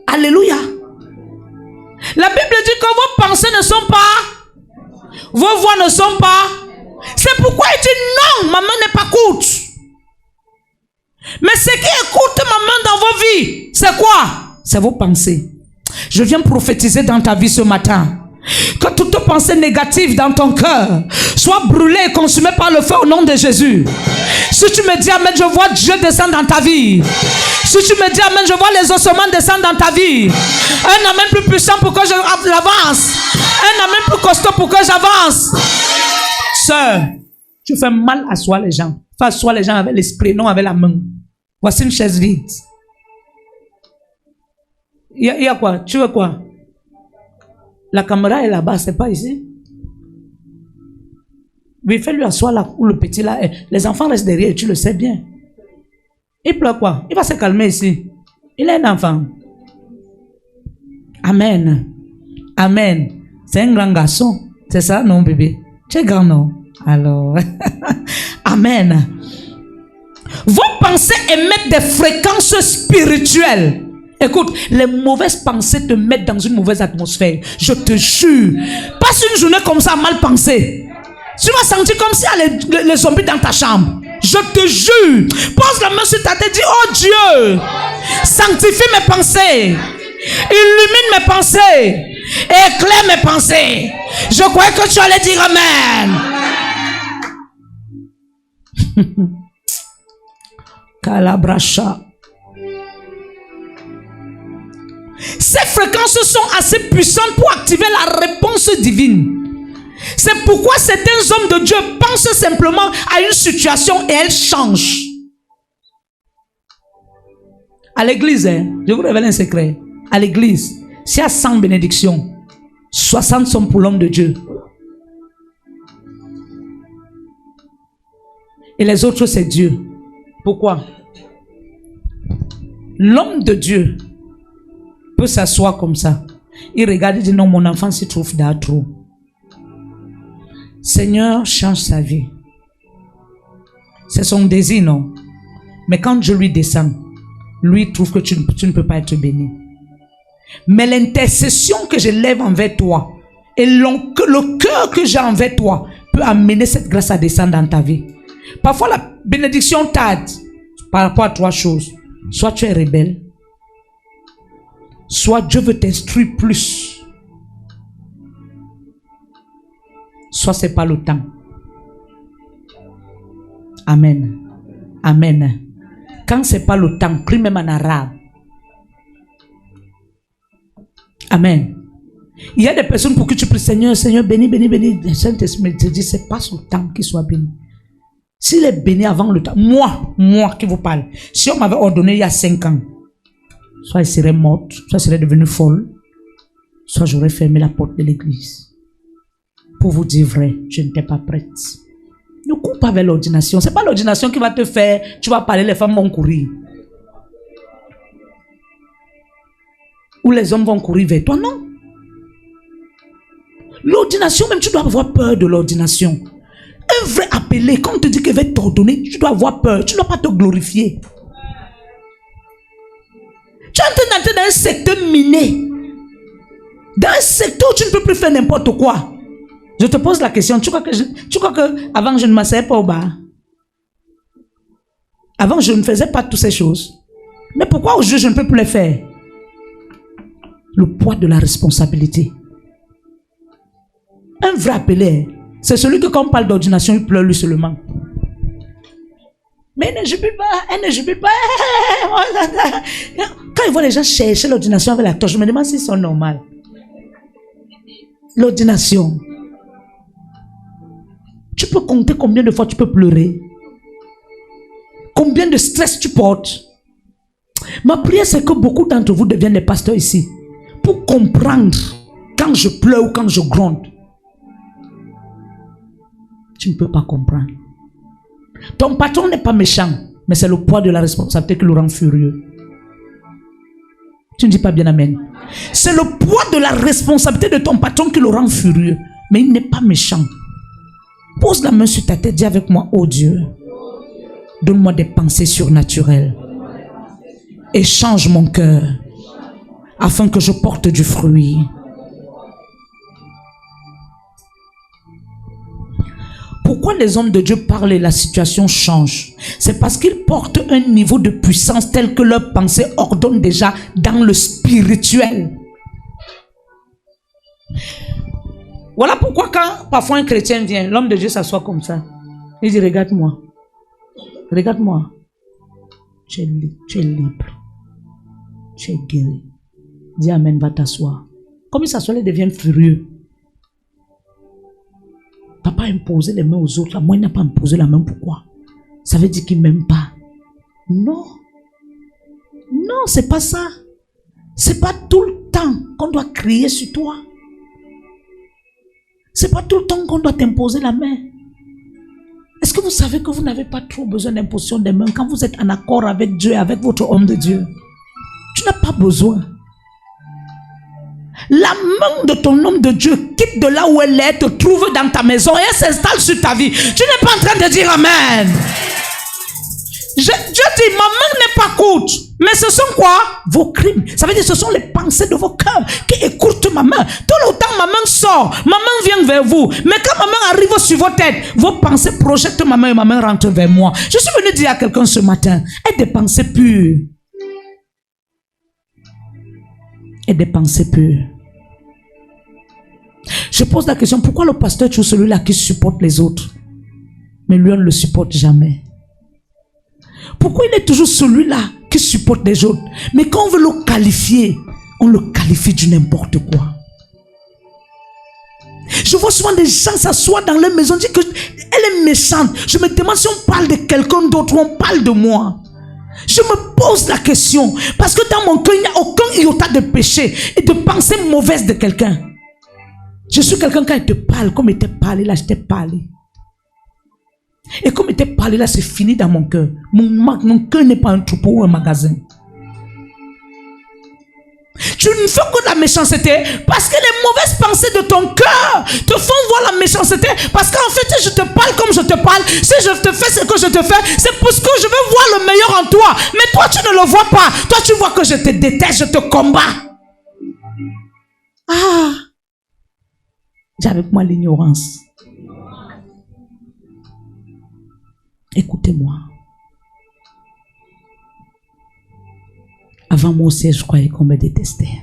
Alléluia. La Bible dit que vos pensées ne sont pas, vos voix ne sont pas. C'est pourquoi il dit non, ma main n'est pas courte. Mais ce qui écoute ma main dans vos vies, c'est quoi? C'est vos pensées. Je viens prophétiser dans ta vie ce matin. Que toute pensée négative dans ton cœur soit brûlée et consumée par le feu au nom de Jésus. Si tu me dis amen, je vois Dieu descendre dans ta vie. Si tu me dis amen, je vois les ossements descendre dans ta vie. Un amen plus puissant pour que j'avance. Un amen plus costaud pour que j'avance. Sœur, tu fais mal à soi les gens. Fais asseoir les gens avec l'esprit, non avec la main. Voici une chaise vide. Il y a quoi? Tu veux quoi? La caméra est là-bas, c'est pas ici. Oui, fais-lui asseoir là où le petit là est. Les enfants restent derrière, tu le sais bien. Il pleure quoi? Il va se calmer ici. Il est un enfant. Amen. Amen. C'est un grand garçon. C'est ça, non, bébé? Tu es grand, non? Alors. Amen. Vos pensées émettent des fréquences spirituelles. Écoute, les mauvaises pensées te mettent dans une mauvaise atmosphère. Je te jure. Passe une journée comme ça, mal pensée. Tu vas sentir comme s'il y a les zombies dans ta chambre. Je te jure. Pose la main sur ta tête. Dis, oh Dieu, sanctifie mes pensées. Illumine mes pensées. Éclaire mes pensées. Je croyais que tu allais dire amen. Calabracha. Ces fréquences sont assez puissantes pour activer la réponse divine. C'est pourquoi certains hommes de Dieu pensent simplement à une situation et elle change. À l'église, je vous révèle un secret. À l'église, s'il y a 100 bénédictions, 60 sont pour l'homme de Dieu. Et les autres, c'est Dieu. Pourquoi? L'homme de Dieu peut s'asseoir comme ça. Il regarde et dit non, mon enfant s'y trouve dans trop. Seigneur, change sa vie. C'est son désir, non? Mais quand je lui descends, lui trouve que tu ne peux pas être béni. Mais l'intercession que je lève envers toi et le cœur que j'ai envers toi peut amener cette grâce à descendre dans ta vie. Parfois, la bénédiction tarde par rapport à 3 choses. Soit tu es rebelle, soit Dieu veut t'instruire plus, soit ce n'est pas le temps. Amen. Amen. Quand ce n'est pas le temps, prie même en arabe. Amen. Il y a des personnes pour qui tu pries, Seigneur, Seigneur, bénis, bénis, bénis. Le Saint-Esprit te dit, ce n'est pas le temps qu'il soit béni. S'il est béni avant le temps, moi qui vous parle, si on m'avait ordonné il y a 5 ans, soit elle serait morte, soit elle serait devenue folle, soit j'aurais fermé la porte de l'église. Pour vous dire vrai, je n'étais pas prête. Ne cours pas vers l'ordination. Ce n'est pas l'ordination qui va te faire, tu vas parler, les femmes vont courir. Ou les hommes vont courir vers toi, non. L'ordination, même tu dois avoir peur de l'ordination. Un vrai appelé, quand on te dit qu'il va t'ordonner, tu dois avoir peur, tu ne dois pas te glorifier. Tu es en train d'entrer dans un secteur miné. Dans un secteur où tu ne peux plus faire n'importe quoi. Je te pose la question, tu crois que avant je ne m'asseyais pas au bar? Avant je ne faisais pas toutes ces choses. Mais pourquoi aujourd'hui je ne peux plus les faire? Le poids de la responsabilité. Un vrai appelé, c'est celui que quand on parle d'ordination, il pleure lui seulement. Mais elle ne jubile pas, elle ne jubile pas. Quand il voit les gens chercher l'ordination avec la torche, je me demande s'ils sont normaux. L'ordination. Tu peux compter combien de fois tu peux pleurer. Combien de stress tu portes. Ma prière, c'est que beaucoup d'entre vous deviennent des pasteurs ici. Pour comprendre quand je pleure ou quand je gronde. Tu ne peux pas comprendre. Ton patron n'est pas méchant, mais c'est le poids de la responsabilité qui le rend furieux. Tu ne dis pas bien amen. C'est le poids de la responsabilité de ton patron qui le rend furieux, mais il n'est pas méchant. Pose la main sur ta tête, dis avec moi, oh Dieu, donne-moi des pensées surnaturelles et change mon cœur afin que je porte du fruit. Pourquoi les hommes de Dieu parlent et la situation change? C'est parce qu'ils portent un niveau de puissance tel que leurs pensées ordonnent déjà dans le spirituel. Voilà pourquoi quand parfois un chrétien vient, l'homme de Dieu s'assoit comme ça. Il dit, regarde-moi. Regarde-moi. Tu es libre. Tu es guéri. Dis amen, va t'asseoir. Comme il s'assoit, il devient furieux. Papa a imposé les mains aux autres. Moi, il n'a pas imposé la main. Pourquoi? Ça veut dire qu'il ne m'aime pas. Non. Non, c'est pas ça. C'est pas tout le temps qu'on doit crier sur toi. C'est pas tout le temps qu'on doit t'imposer la main. Est-ce que vous savez que vous n'avez pas trop besoin d'imposition des mains quand vous êtes en accord avec Dieu, avec votre homme de Dieu? Tu n'as pas besoin. La main de ton homme de Dieu quitte de là où elle est, te trouve dans ta maison et elle s'installe sur ta vie. Tu n'es pas en train de dire amen. Dieu dit, ma main n'est pas courte. Mais ce sont quoi? Vos crimes. Ça veut dire ce sont les pensées de vos cœurs qui écourtent ma main. Tout le temps ma main sort, ma main vient vers vous. Mais quand ma main arrive sur vos têtes, vos pensées projettent ma main et ma main rentre vers moi. Je suis venu dire à quelqu'un ce matin, aie des pensées pures. Et des pensées pures. Je pose la question, pourquoi le pasteur est toujours celui-là qui supporte les autres, mais lui on ne le supporte jamais? Pourquoi il est toujours celui-là qui supporte les autres, mais quand on veut le qualifier, on le qualifie du n'importe quoi? Je vois souvent des gens s'asseoir dans leur maison, dire qu'elle est méchante. Je me demande si on parle de quelqu'un d'autre ou on parle de moi. Je me pose la question, parce que dans mon cœur, il n'y a aucun iota de péché et de pensée mauvaise de quelqu'un. Je suis quelqu'un, quand il te parle, comme il t'est parlé là, je t'ai parlé. Et comme il t'est parlé là, c'est fini dans mon cœur. Mon cœur n'est pas un troupeau ou un magasin. tu ne fais que de la méchanceté parce que les mauvaises pensées de ton cœur te font voir la méchanceté. Parce qu'en fait, si je te parle comme je te parle, si je te fais ce que je te fais, c'est parce que je veux voir le meilleur en toi. Mais toi, tu ne le vois pas. Toi, tu vois que je te déteste, je te combats. Ah, j'ai avec moi l'ignorance. Écoutez-moi. Avant moi aussi, je croyais qu'on me détestait.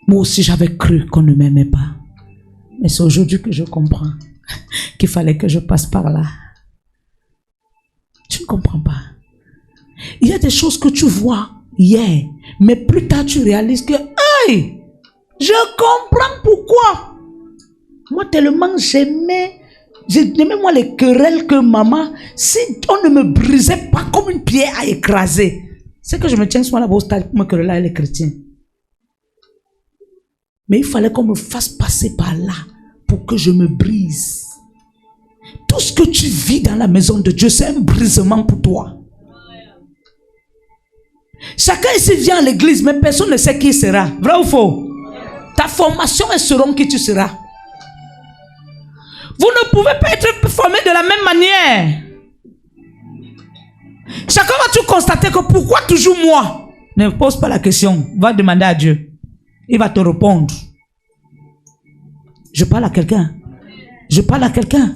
Moi aussi, j'avais cru qu'on ne m'aimait pas. Mais c'est aujourd'hui que je comprends qu'il fallait que je passe par là. Tu ne comprends pas. Il y a des choses que tu vois hier, mais plus tard tu réalises que, hey, je comprends pourquoi. Moi, tellement j'aimais moi les querelles que maman, si on ne me brisait pas comme une pierre à écraser, c'est que je me tiens souvent là-bas au stade pour me quereller avec les chrétiens. Mais il fallait qu'on me fasse passer par là pour que je me brise. Tout ce que tu vis dans la maison de Dieu, c'est un brisement pour toi. Chacun ici vient à l'église, mais personne ne sait qui il sera. Vrai ou faux? Ta formation est selon qui tu seras. Vous ne pouvez pas être formé de la même manière. Chacun va tout constater que pourquoi toujours moi? Ne pose pas la question. Va demander à Dieu. Il va te répondre. Je parle à quelqu'un. Je parle à quelqu'un.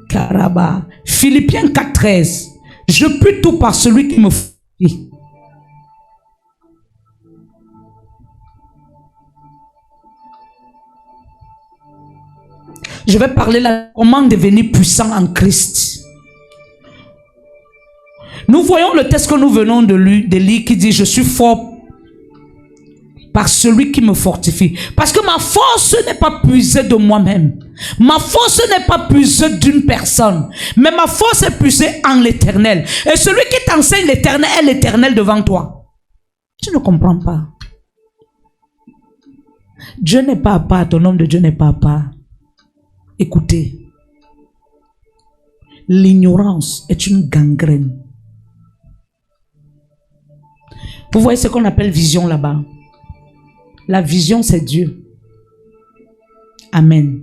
Caraba. Philippiens 4:13. Je puis tout par celui qui me fortifie. Je vais parler là, comment devenir puissant en Christ. Nous voyons le texte que nous venons de lire qui dit, je suis fort par celui qui me fortifie. Parce que ma force n'est pas puisée de moi-même. Ma force n'est pas puisée d'une personne. Mais ma force est puisée en l'Éternel. Et celui qui t'enseigne l'Éternel est l'Éternel devant toi. Tu ne comprends pas. Dieu n'est pas à part, ton homme de Dieu n'est pas à part. Écoutez, l'ignorance est une gangrène. Vous voyez ce qu'on appelle vision là-bas. La vision, c'est Dieu. Amen.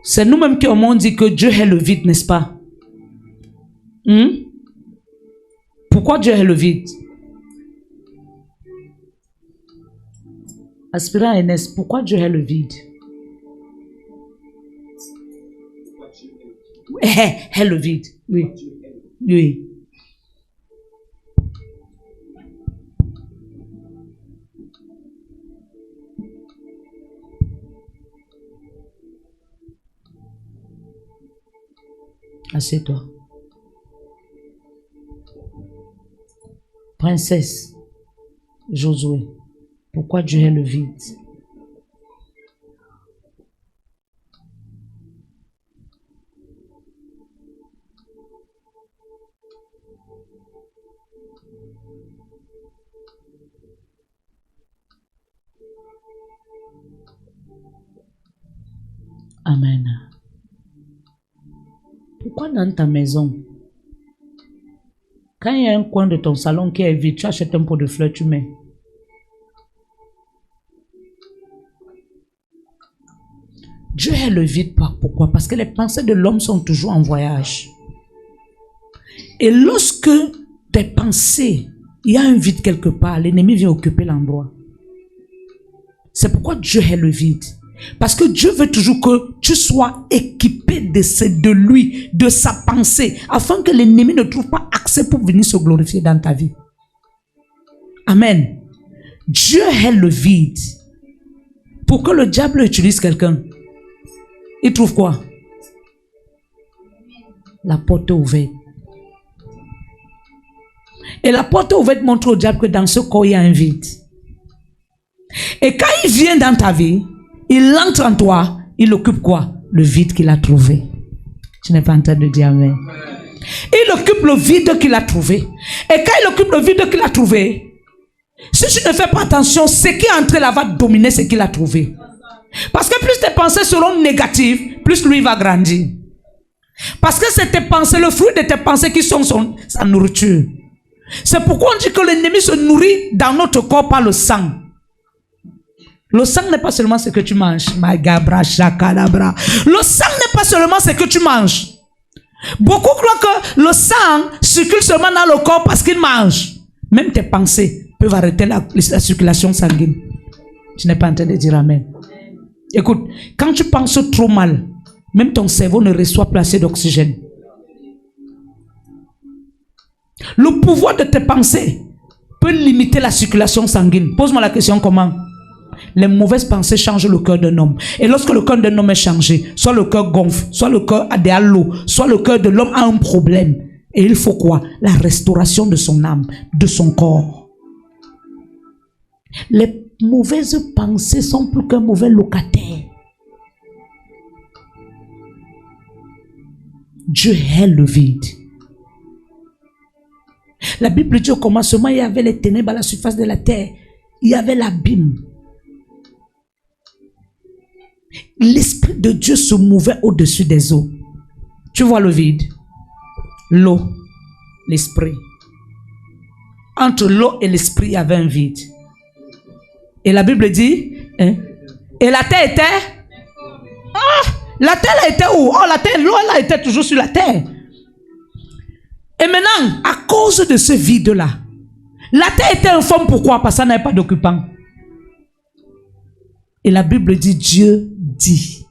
C'est nous-mêmes qui avons dit que Dieu est le vide, n'est-ce pas? Pourquoi Dieu est le vide? Aspirant Enes, pourquoi Dieu est le vide? Est le vide. Oui. Oui. Assieds-toi. Princesse Josué, pourquoi Dieu est le vide? Amen. Pourquoi dans ta maison, quand il y a un coin de ton salon qui est vide, tu achètes un pot de fleurs, tu mets? Dieu est le vide. Pourquoi? Parce que les pensées de l'homme sont toujours en voyage. Et lorsque tes pensées, il y a un vide quelque part, l'ennemi vient occuper l'endroit. C'est pourquoi Dieu est le vide. Parce que Dieu veut toujours que tu sois équipé de lui, de sa pensée, afin que l'ennemi ne trouve pas accès pour venir se glorifier dans ta vie. Amen. Dieu est le vide. Pour que le diable utilise quelqu'un, il trouve quoi? La porte est ouverte. Et la porte ouverte montre au diable que dans ce corps, il y a un vide. Et quand il vient dans ta vie, il entre en toi, il occupe quoi? Le vide qu'il a trouvé. Tu n'es pas en train de dire amen. Il occupe le vide qu'il a trouvé. Et quand il occupe le vide qu'il a trouvé, si tu ne fais pas attention, ce qui est entré là va dominer ce qu'il a trouvé. Parce que plus tes pensées seront négatives, plus lui va grandir. Parce que c'est tes pensées, le fruit de tes pensées qui sont sa nourriture. C'est pourquoi on dit que l'ennemi se nourrit dans notre corps par le sang. Le sang n'est pas seulement ce que tu manges. Le sang n'est pas seulement ce que tu manges. Beaucoup croient que le sang circule seulement dans le corps parce qu'il mange. Même tes pensées peuvent arrêter la circulation sanguine. Tu n'es pas en train de dire amen. Écoute, quand tu penses trop mal, même ton cerveau ne reçoit plus assez d'oxygène. Le pouvoir de tes pensées peut limiter la circulation sanguine. Pose-moi la question comment? Les mauvaises pensées changent le cœur d'un homme. Et lorsque le cœur d'un homme est changé, soit le cœur gonfle, soit le cœur a des halos, soit le cœur de l'homme a un problème. Et il faut quoi? La restauration de son âme, de son corps. Les mauvaises pensées sont plus qu'un mauvais locataire. Dieu hait le vide. La Bible dit au commencement, il y avait les ténèbres à la surface de la terre. Il y avait l'abîme. L'Esprit de Dieu se mouvait au-dessus des eaux. Tu vois le vide? L'eau, l'Esprit. Entre l'eau et l'Esprit, il y avait un vide. Et la Bible dit, hein? Et la terre était... Ah! La terre elle était où? Oh, la terre, l'eau elle était toujours sur la terre. Et maintenant, à cause de ce vide-là, la terre était informe. Pourquoi? Parce que ça n'avait pas d'occupant. Et la Bible dit, Dieu dit,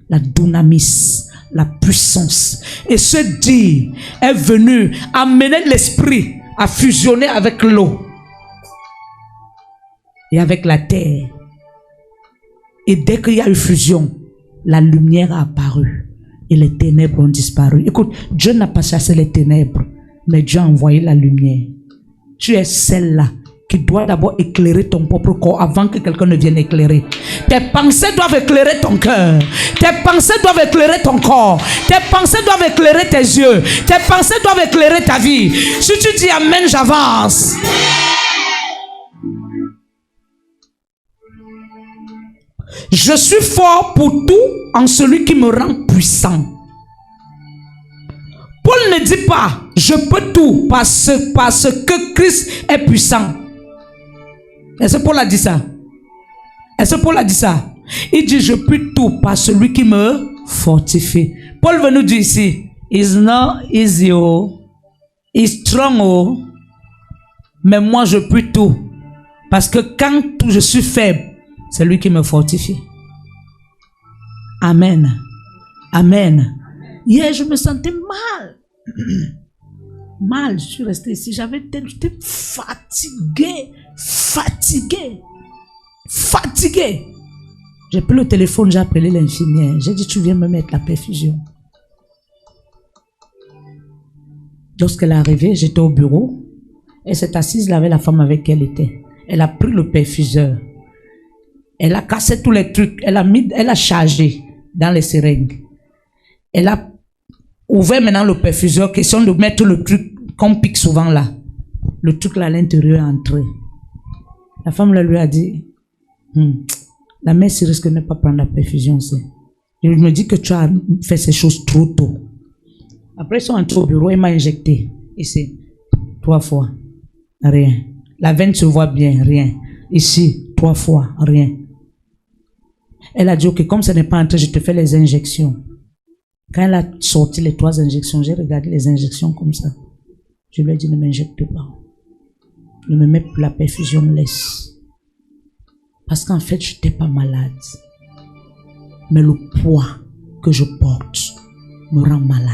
la dunamis, la puissance. Et ce dit est venu amener l'esprit à fusionner avec l'eau et avec la terre. Et dès qu'il y a eu fusion, la lumière a apparu et les ténèbres ont disparu. Écoute, Dieu n'a pas chassé les ténèbres, mais Dieu a envoyé la lumière. Tu es celle-là qui doit d'abord éclairer ton propre corps avant que quelqu'un ne vienne éclairer. Tes pensées doivent éclairer ton cœur. Tes pensées doivent éclairer ton corps. Tes pensées doivent éclairer tes yeux. Tes pensées doivent éclairer ta vie. Si tu dis amen, j'avance. Je suis fort pour tout en celui qui me rend puissant. Paul ne dit pas je peux tout parce que Christ est puissant. Est-ce que Paul a dit ça? Est-ce que Paul a dit ça? Il dit je peux tout par celui qui me fortifie. Paul veut nous dire ici, it's not easy, it's strong, mais moi je peux tout. Parce que quand je suis faible, c'est lui qui me fortifie. Amen. Amen. Hier, je me sentais mal. Mal, je suis resté ici. J'étais fatigué. J'ai pris le téléphone, j'ai appelé l'infirmière. J'ai dit, tu viens me mettre la perfusion. Lorsqu'elle est arrivée, j'étais au bureau. Elle s'est assise là avec la femme avec qui elle était. Elle a pris le perfuseur. Elle a cassé tous les trucs. Elle a chargé dans les seringues. Elle a ouvert maintenant le perfuseur. Question de mettre le truc qu'on pique souvent là. Le truc là à l'intérieur est entré. La femme là lui a dit, la mère risque de ne pas prendre la perfusion. Je me dis que tu as fait ces choses trop tôt. Après ils sont entrés au bureau. Elle m'a injecté. Ici. 3 fois. Rien. La veine se voit bien. Rien. Ici. 3 fois. Rien. Elle a dit, ok, comme ce n'est pas entré, je te fais les injections. Quand elle a sorti les 3 injections, j'ai regardé les injections comme ça. Je lui ai dit, ne m'injecte pas. Ne me mets plus la perfusion, laisse. Parce qu'en fait, je n'étais pas malade. Mais le poids que je porte me rend malade.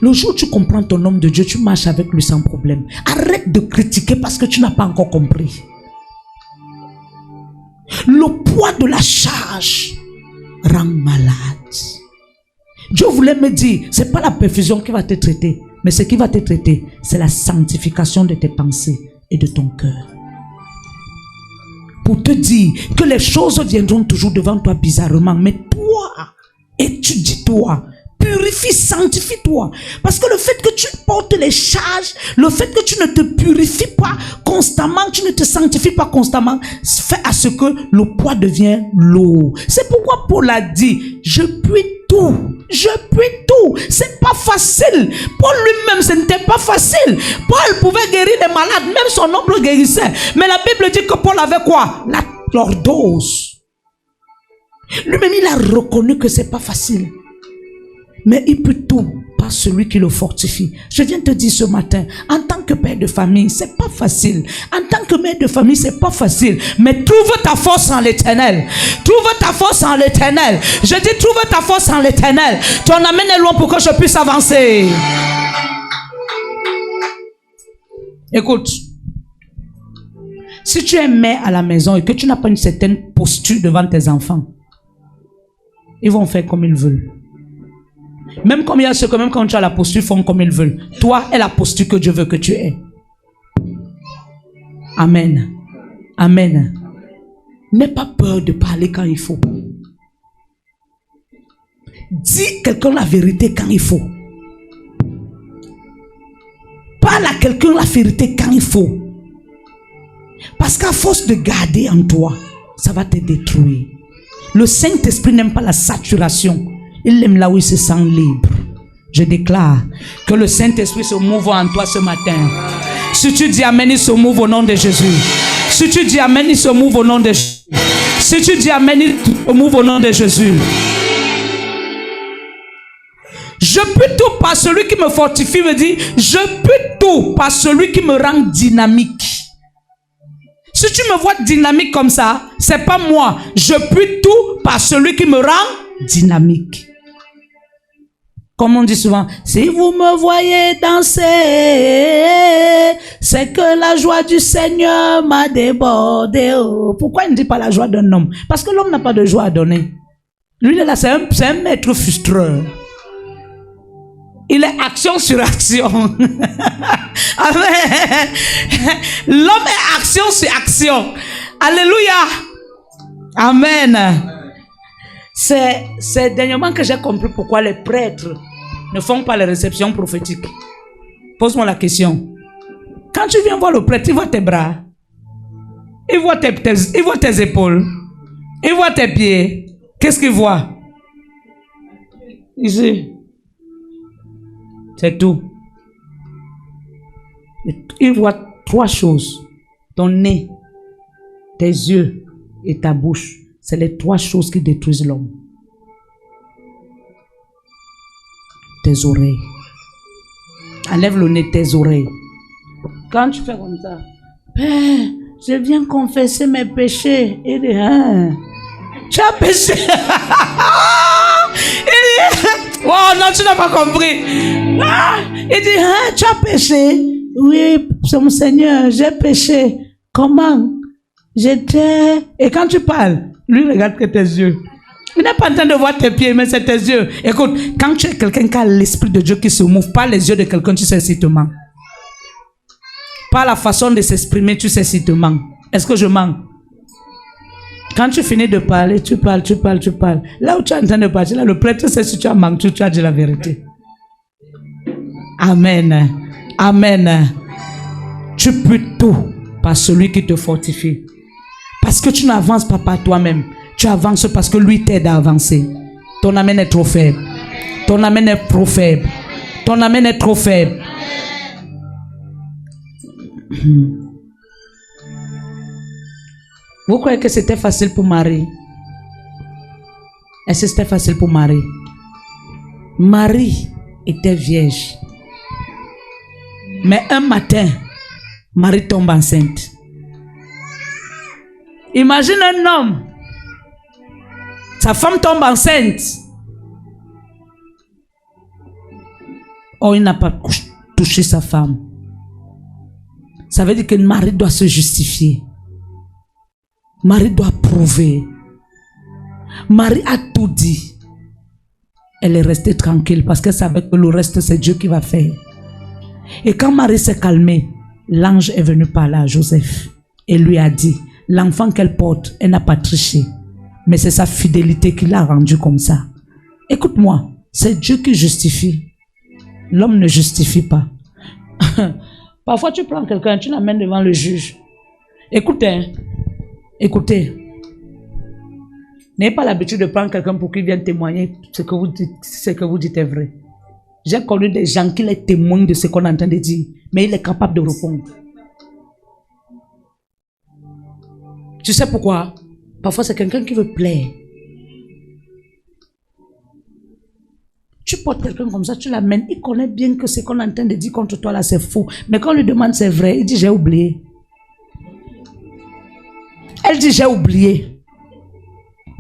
Le jour où tu comprends ton homme de Dieu, tu marches avec lui sans problème. Arrête de critiquer parce que tu n'as pas encore compris. Le poids de la charge rend malade. Dieu voulait me dire, ce n'est pas la perfusion qui va te traiter, mais ce qui va te traiter, c'est la sanctification de tes pensées et de ton cœur. Pour te dire que les choses viendront toujours devant toi bizarrement, mais toi, étudie-toi, purifie, sanctifie-toi. Parce que le fait que tu portes les charges, le fait que tu ne te purifies pas constamment, tu ne te sanctifies pas constamment, fait à ce que le poids devient lourd. C'est pourquoi Paul a dit, je puis tout. Je puis tout. C'est pas facile. Paul lui-même, ce n'était pas facile. Paul pouvait guérir les malades, même son oncle guérissait. Mais la Bible dit que Paul avait quoi? La lordose. Lui-même, il a reconnu que c'est pas facile. Mais il peut tout par celui qui le fortifie. Je viens te dire ce matin, en tant que père de famille, c'est pas facile. En tant que mère de famille, c'est pas facile. Mais trouve ta force en l'Éternel. Trouve ta force en l'Éternel. Je dis trouve ta force en l'Éternel. Ton amène est loin pour que je puisse avancer. Écoute. Si tu es mère à la maison et que tu n'as pas une certaine posture devant tes enfants, ils vont faire comme ils veulent. Même comme il y a ceux que même quand tu as la posture, font comme ils veulent. Toi est la posture que Dieu veut que tu aies. Amen. Amen. N'aie pas peur de parler quand il faut. Dis quelqu'un la vérité quand il faut. Parle à quelqu'un la vérité quand il faut. Parce qu'à force de garder en toi, ça va te détruire. Le Saint-Esprit n'aime pas la saturation. Il aime là où il se sent libre. Je déclare que le Saint-Esprit se mouve en toi ce matin. Si tu dis Amen, il se mouve au nom de Jésus. Si tu dis Amen, il se mouve au nom de Jésus. Si tu dis Amen, il se mouve au nom de Jésus. Je peux tout par celui qui me fortifie, me dit, je peux tout par celui qui me rend dynamique. Si tu me vois dynamique comme ça, c'est pas moi. Je peux tout par celui qui me rend dynamique. Comme on dit souvent, si vous me voyez danser, c'est que la joie du Seigneur m'a débordé. Oh. Pourquoi il ne dit pas la joie d'un homme? Parce que l'homme n'a pas de joie à donner. Lui, il est là, c'est un maître frustreur. Il est action sur action. Amen. L'homme est action sur action. Alléluia. Amen. C'est dernièrement que j'ai compris pourquoi les prêtres ne font pas les réceptions prophétiques. Pose-moi la question. Quand tu viens voir le prêtre, il voit tes bras. Il voit tes épaules. Il voit tes pieds. Qu'est-ce qu'il voit? Ici. C'est tout. Il voit trois choses. Ton nez, tes yeux et ta bouche. C'est les trois choses qui détruisent l'homme. Tes oreilles. Enlève le nez, tes oreilles. Quand tu fais comme ça, Père, je viens confesser mes péchés. Il dit, hein, tu as péché. Il dit, oh non, tu n'as pas compris. Il dit, hein, tu as péché. Oui, c'est mon Seigneur, j'ai péché. Comment? J'étais... Et quand tu parles, lui regarde que tes yeux. Il n'est pas en train de voir tes pieds, mais c'est tes yeux. Écoute, quand tu es quelqu'un qui a l'Esprit de Dieu qui se mouve, pas les yeux de quelqu'un, tu sais s'il te ment. Pas la façon de s'exprimer, tu sais s'il te ment. Est-ce que je mens? Quand tu finis de parler, tu parles. Là où tu es en train de parler, là, le prêtre sait si tu as menti, tu as dit la vérité. Amen. Amen. Tu peux tout par celui qui te fortifie. Parce que tu n'avances pas par toi-même. Tu avances parce que lui t'aide à avancer. Ton amen est trop faible. Ton amen est trop faible. Ton amen est trop faible. Vous croyez que c'était facile pour Marie? Est-ce que c'était facile pour Marie? Marie était vierge. Mais un matin, Marie tombe enceinte. Imagine un homme. Sa femme tombe enceinte. Oh, il n'a pas touché sa femme. Ça veut dire que Marie doit se justifier. Marie doit prouver. Marie a tout dit. Elle est restée tranquille parce qu'elle savait que le reste, c'est Dieu qui va faire. Et quand Marie s'est calmée, l'ange est venu parler à Joseph et lui a dit, l'enfant qu'elle porte, elle n'a pas triché, mais c'est sa fidélité qui l'a rendu comme ça. Écoute-moi, C'est Dieu qui justifie. L'homme ne justifie pas. Parfois, tu prends quelqu'un, tu l'amènes devant le juge. Écoutez, hein. Écoutez. N'ayez pas l'habitude de prendre quelqu'un pour qu'il vienne témoigner ce que vous dites est vrai. J'ai connu des gens qui les témoignent de ce qu'on est en train de dire, mais il est capable de répondre. Tu sais pourquoi? Parfois, c'est quelqu'un qui veut plaire. Tu portes quelqu'un comme ça, tu l'amènes, il connaît bien que ce qu'on est en train de dire contre toi là, c'est faux. Mais quand on lui demande c'est vrai, il dit j'ai oublié. Elle dit j'ai oublié.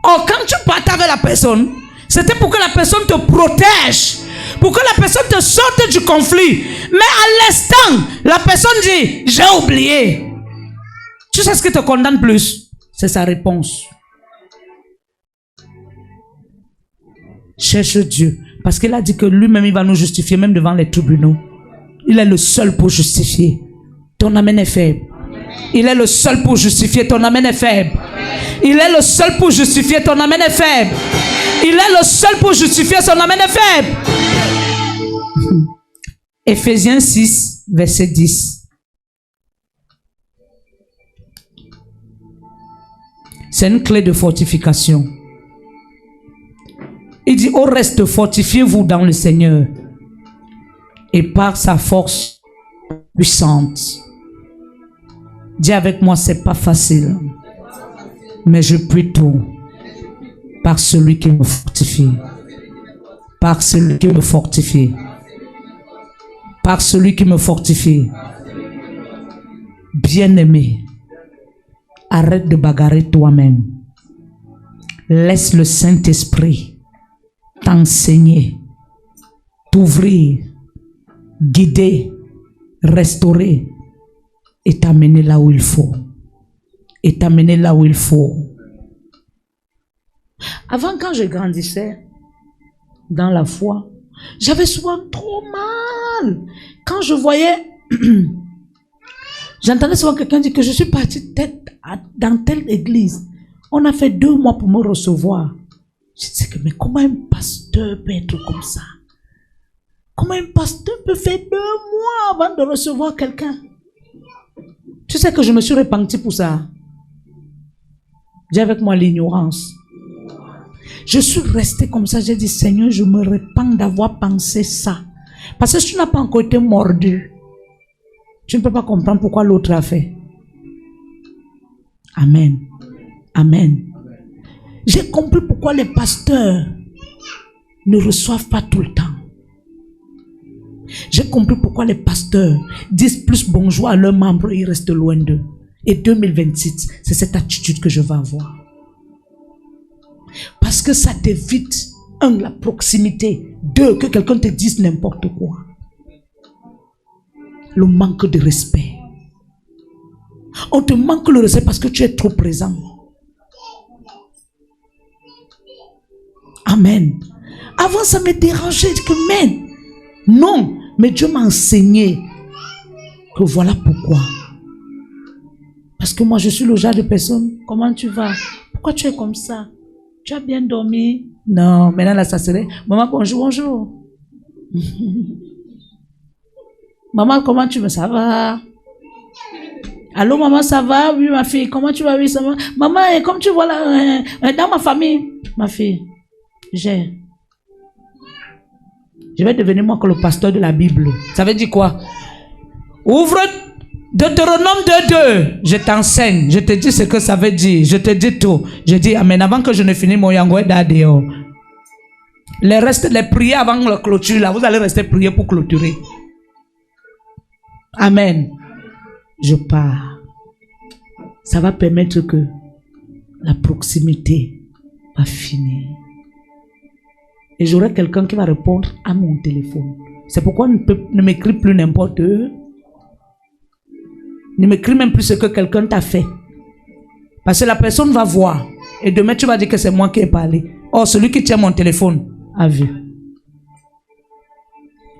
Or, quand tu partais avec la personne, c'était pour que la personne te protège, pour que la personne te sorte du conflit. Mais à l'instant, la personne dit j'ai oublié. Tu sais ce qui te condamne plus? C'est sa réponse. Cherche Dieu. Parce qu'il a dit que lui-même, il va nous justifier, même devant les tribunaux. Il est le seul pour justifier. Ton amen est faible. Il est le seul pour justifier. Ton amen est faible. Il est le seul pour justifier. Ton amen est faible. Il est le seul pour justifier. Son amen est faible. Éphésiens 6, verset 10. C'est une clé de fortification. Il dit, au reste, fortifiez-vous dans le Seigneur et par sa force puissante. Dis avec moi, c'est pas facile, mais je puis tout par celui qui me fortifie. Par celui qui me fortifie. Par celui qui me fortifie. Bien-aimé, arrête de bagarrer toi-même. Laisse le Saint-Esprit t'enseigner, t'ouvrir, guider, restaurer et t'amener là où il faut. Et t'amener là où il faut. Avant, quand je grandissais dans la foi, j'avais souvent trop mal. Quand je voyais, j'entendais souvent quelqu'un dire que je suis parti dans telle église. On a fait 2 mois pour me recevoir. Je disais que, mais comment un pasteur peut être comme ça? Comment un pasteur peut faire 2 mois avant de recevoir quelqu'un? Tu sais que je me suis repenti pour ça. J'ai avec moi l'ignorance. Je suis resté comme ça. J'ai dit, Seigneur, je me repens d'avoir pensé ça. Parce que si tu n'as pas encore été mordu, tu ne peux pas comprendre pourquoi l'autre a fait. Amen. Amen. J'ai compris pourquoi les pasteurs ne reçoivent pas tout le temps. J'ai compris pourquoi les pasteurs disent plus bonjour à leurs membres et ils restent loin d'eux. Et 2026, c'est cette attitude que je vais avoir. Parce que ça t'évite, 1, la proximité, 2, que quelqu'un te dise n'importe quoi. Le manque de respect. On te manque le respect parce que tu es trop présent. Amen. Avant, ça me dérangeait. Je dis que, mais non, mais Dieu m'a enseigné que voilà pourquoi. Parce que moi, je suis le genre de personne. Comment tu vas? Pourquoi tu es comme ça? Tu as bien dormi? Non, maintenant là, ça serait maman, bonjour, bonjour. Maman, comment tu vas? Ça va? Allô, maman, ça va? Oui, ma fille, comment tu vas? Oui, ça va? Maman, comme tu vois là, dans ma famille, ma fille. Je vais devenir moi que le pasteur de la Bible. Ça veut dire quoi? Ouvre Deutéronome 2:2. Je t'enseigne. Je te dis ce que ça veut dire. Je te dis tout. Je dis amen. Avant que je ne finisse mon yangoé d'adéo. Les restes, les prières avant la clôture là. Vous allez rester prier pour clôturer. Amen. Je pars. Ça va permettre que la proximité va finir. Et j'aurai quelqu'un qui va répondre à mon téléphone. C'est pourquoi ne m'écris plus n'importe où. Ne m'écris même plus ce que quelqu'un t'a fait. Parce que la personne va voir. Et demain, tu vas dire que c'est moi qui ai parlé. Or, celui qui tient mon téléphone a vu.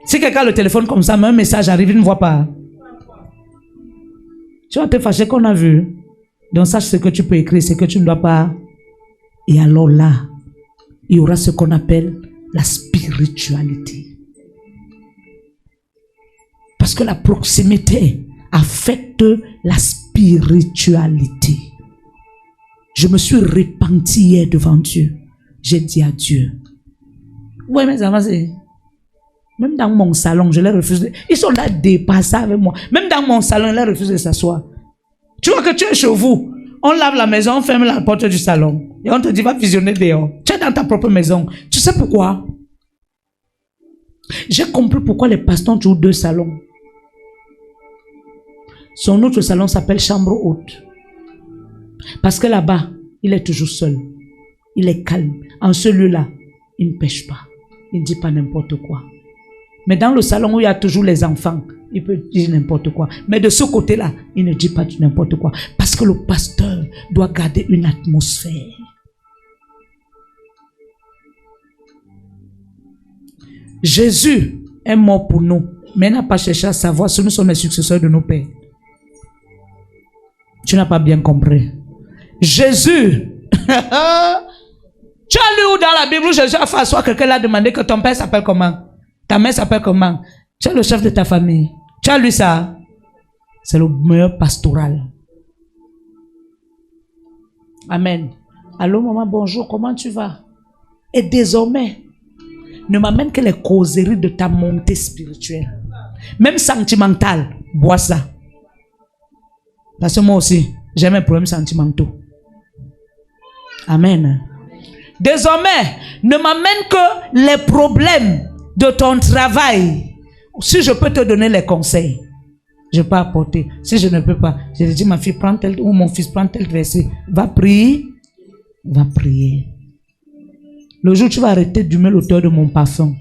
Si quelqu'un a le téléphone comme ça, mais un message arrive, il ne voit pas. Tu vas te fâcher qu'on a vu. Donc, sache ce que tu peux écrire, ce que tu ne dois pas. Et alors là, il y aura ce qu'on appelle la spiritualité. Parce que la proximité affecte la spiritualité. Je me suis repenti hier devant Dieu. J'ai dit à Dieu. Oui, mes amis, même dans mon salon, je les refuse. Ils sont là dépassés avec moi. Même dans mon salon, je les refuse de s'asseoir. Tu vois que tu es chez vous. On lave la maison, on ferme la porte du salon. Et on te dit, va visionner dehors. Tu es dans ta propre maison. Tu sais pourquoi? J'ai compris pourquoi les pasteurs ont toujours 2 salons. Son autre salon s'appelle chambre haute. Parce que là-bas, il est toujours seul. Il est calme. En ce lieu-là, il ne pêche pas. Il ne dit pas n'importe quoi. Mais dans le salon où il y a toujours les enfants, il peut dire n'importe quoi. Mais de ce côté-là, il ne dit pas n'importe quoi. Parce que le pasteur doit garder une atmosphère. Jésus est mort pour nous, mais il n'a pas cherché à savoir si nous sommes les successeurs de nos pères. Tu n'as pas bien compris. Jésus, tu as lu où dans la Bible où Jésus a fait asseoir quelqu'un a demandé que ton père s'appelle comment? Ta mère s'appelle comment? Tu es le chef de ta famille. Tu as lu ça? C'est le meilleur pastoral. Amen. Allô maman, bonjour, comment tu vas? Et désormais, ne m'amène que les causeries de ta montée spirituelle. Même sentimentale, bois ça. Parce que moi aussi, j'ai mes problèmes sentimentaux. Amen. Désormais, ne m'amène que les problèmes de ton travail. Si je peux te donner les conseils, je peux apporter. Si je ne peux pas, je te dis, ma fille, prends tel, ou mon fils, prends tel verset. Va prier. Va prier. Le jour où tu vas arrêter d'humer l'auteur de mon parfum,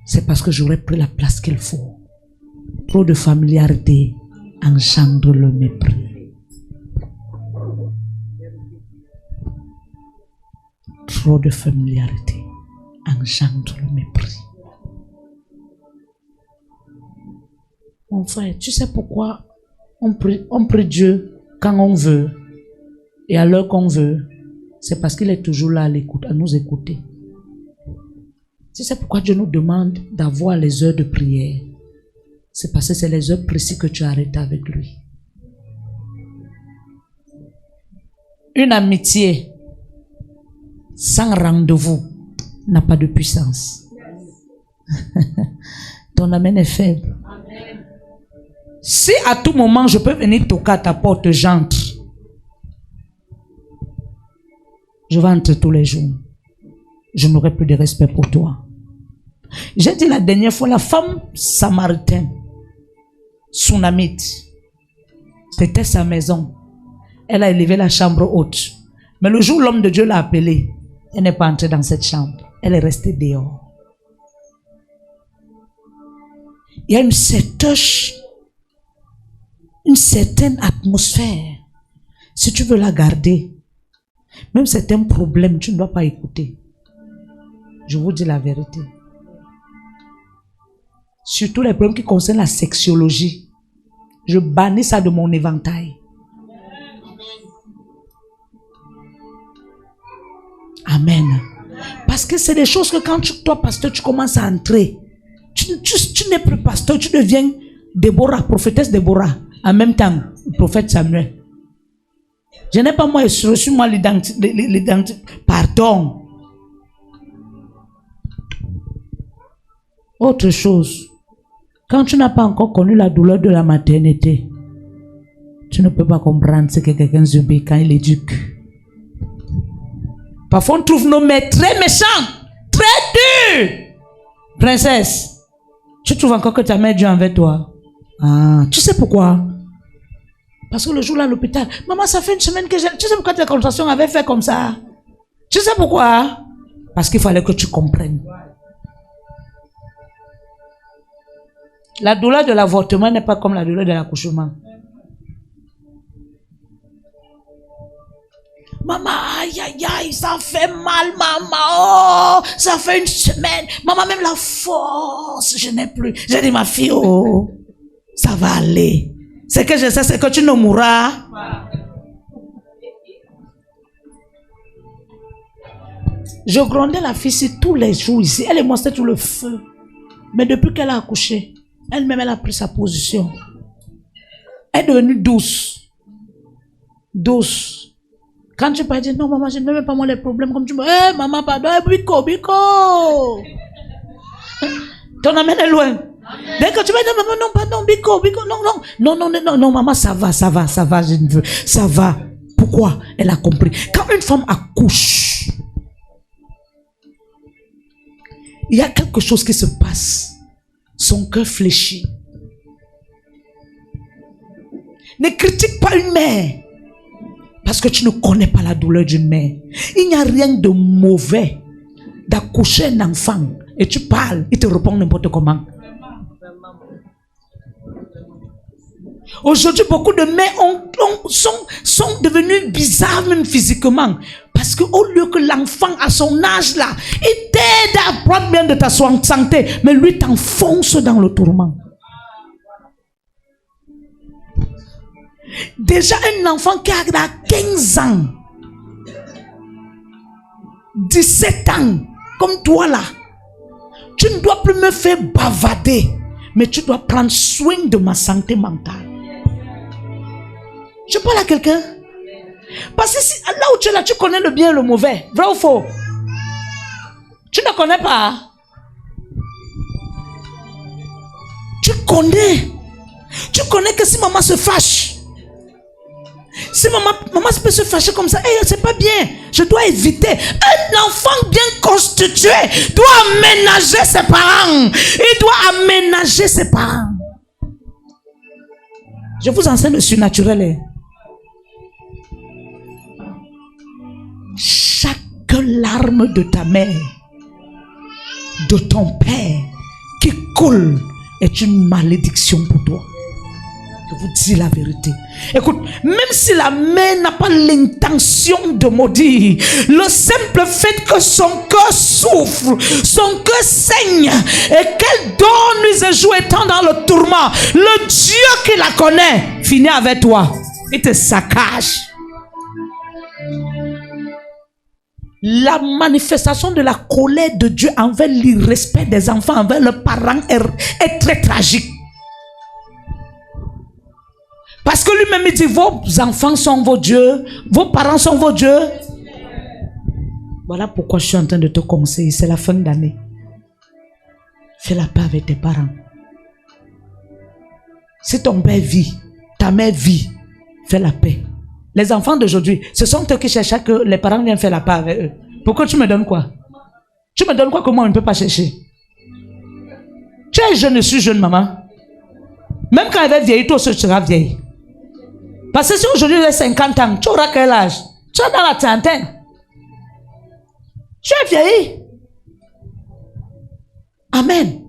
c'est parce que j'aurais pris la place qu'il faut. Trop de familiarité engendre le mépris. Trop de familiarité engendre le mépris. Mon frère, tu sais pourquoi on prie Dieu quand on veut et à l'heure qu'on veut? C'est parce qu'il est toujours là à nous écouter. Tu sais pourquoi Dieu nous demande d'avoir les heures de prière? C'est parce que c'est les heures précises que tu arrêtes avec lui. Une amitié sans rendez-vous n'a pas de puissance. Ton amen est faible. Amen. Si à tout moment je peux venir toquer à ta porte, j'entre. Je vais entrer tous les jours. Je n'aurai plus de respect pour toi. J'ai dit la dernière fois, la femme samaritaine, Sunamite, c'était sa maison. Elle a élevé la chambre haute. Mais le jour où l'homme de Dieu l'a appelée, elle n'est pas entrée dans cette chambre. Elle est restée dehors. Il y a une certaine atmosphère. Si tu veux la garder, même certains problèmes, tu ne dois pas écouter. Je vous dis la vérité. Surtout les problèmes qui concernent la sexologie. Je bannis ça de mon éventail. Amen. Parce que c'est des choses que quand toi, pasteur, tu commences à entrer, tu n'es plus pasteur, tu deviens Déborah, prophétesse Déborah. En même temps, prophète Samuel. Je n'ai pas moi reçu moi l'identité. Pardon. Autre chose. Quand tu n'as pas encore connu la douleur de la maternité, tu ne peux pas comprendre ce que quelqu'un subit quand il éduque. Parfois on trouve nos mères très méchants, très durs. Princesse, tu trouves encore que ta mère est dure envers toi? Ah, tu sais pourquoi? Parce que le jour là à l'hôpital, maman, ça fait une semaine que j'ai... Tu sais pourquoi ta consultation avait fait comme ça? Tu sais pourquoi? Parce qu'il fallait que tu comprennes. La douleur de l'avortement n'est pas comme la douleur de l'accouchement. Maman, aïe, aïe, aïe, ça fait mal, maman. Oh, ça fait une semaine. Maman, même la force, je n'ai plus. J'ai dit, ma fille, oh, ça va aller. Ce que je sais, c'est que tu ne mourras. Je grondais la fille ici tous les jours ici. Elle est montrée tout le feu. Mais depuis qu'elle a accouché, elle-même, elle a pris sa position. Elle est devenue douce. Douce. Quand tu peux dire, non, maman, je ne mets pas moi les problèmes comme tu me dis, hey, maman, pardon, Biko, Biko. Ton amène est loin. Dès que tu vas dire, maman, non, pardon, Biko, Biko, non, maman, ça va, je ne veux, ça va. Pourquoi? Elle a compris. Quand une femme accouche, il y a quelque chose qui se passe. Son cœur fléchit. Ne critique pas une mère. Parce que tu ne connais pas la douleur d'une mère. Il n'y a rien de mauvais d'accoucher un enfant. Et tu parles, il te répond n'importe comment. Aujourd'hui, beaucoup de mères sont devenues bizarres même physiquement. Parce qu'au lieu que l'enfant à son âge là, il t'aide à prendre bien de ta santé, mais lui t'enfonce dans le tourment. Déjà un enfant qui a 15 ans, 17 ans, comme toi là, tu ne dois plus me faire bavader, mais tu dois prendre soin de ma santé mentale. Je parle à quelqu'un. Parce que si, là où tu es là, tu connais le bien et le mauvais. Vrai ou faux? Tu ne connais pas. Tu connais. Tu connais que si maman se fâche, si maman peut se fâcher comme ça, hey, c'est pas bien. Je dois éviter. Un enfant bien constitué doit aménager ses parents. Il doit aménager ses parents. Je vous enseigne le surnaturel. Chaque larme de ta mère, de ton père, qui coule est une malédiction pour toi. Je vous dis la vérité. Écoute, même si la mère n'a pas l'intention de maudire, le simple fait que son cœur souffre, son cœur saigne, et qu'elle donne nuits et jours étant dans le tourment, le Dieu qui la connaît finit avec toi. Il te saccage. La manifestation de la colère de Dieu envers l'irrespect des enfants, envers leurs parents est très tragique. Parce que lui-même il dit, vos enfants sont vos dieux, vos parents sont vos dieux. Voilà pourquoi je suis en train de te conseiller, c'est la fin d'année. Fais la paix avec tes parents. Si ton père vit, ta mère vit, fais la paix. Les enfants d'aujourd'hui, ce sont eux qui cherchent à que les parents viennent faire la paix avec eux. Pourquoi tu me donnes quoi? Tu me donnes quoi que moi on ne peut pas chercher? Tu es jeune, je suis jeune, maman. Même quand elle va vieillir, toi aussi tu seras vieille. Parce que si aujourd'hui tu as 50 ans, tu auras quel âge? Tu es dans la trentaine. Tu es vieilli. Amen.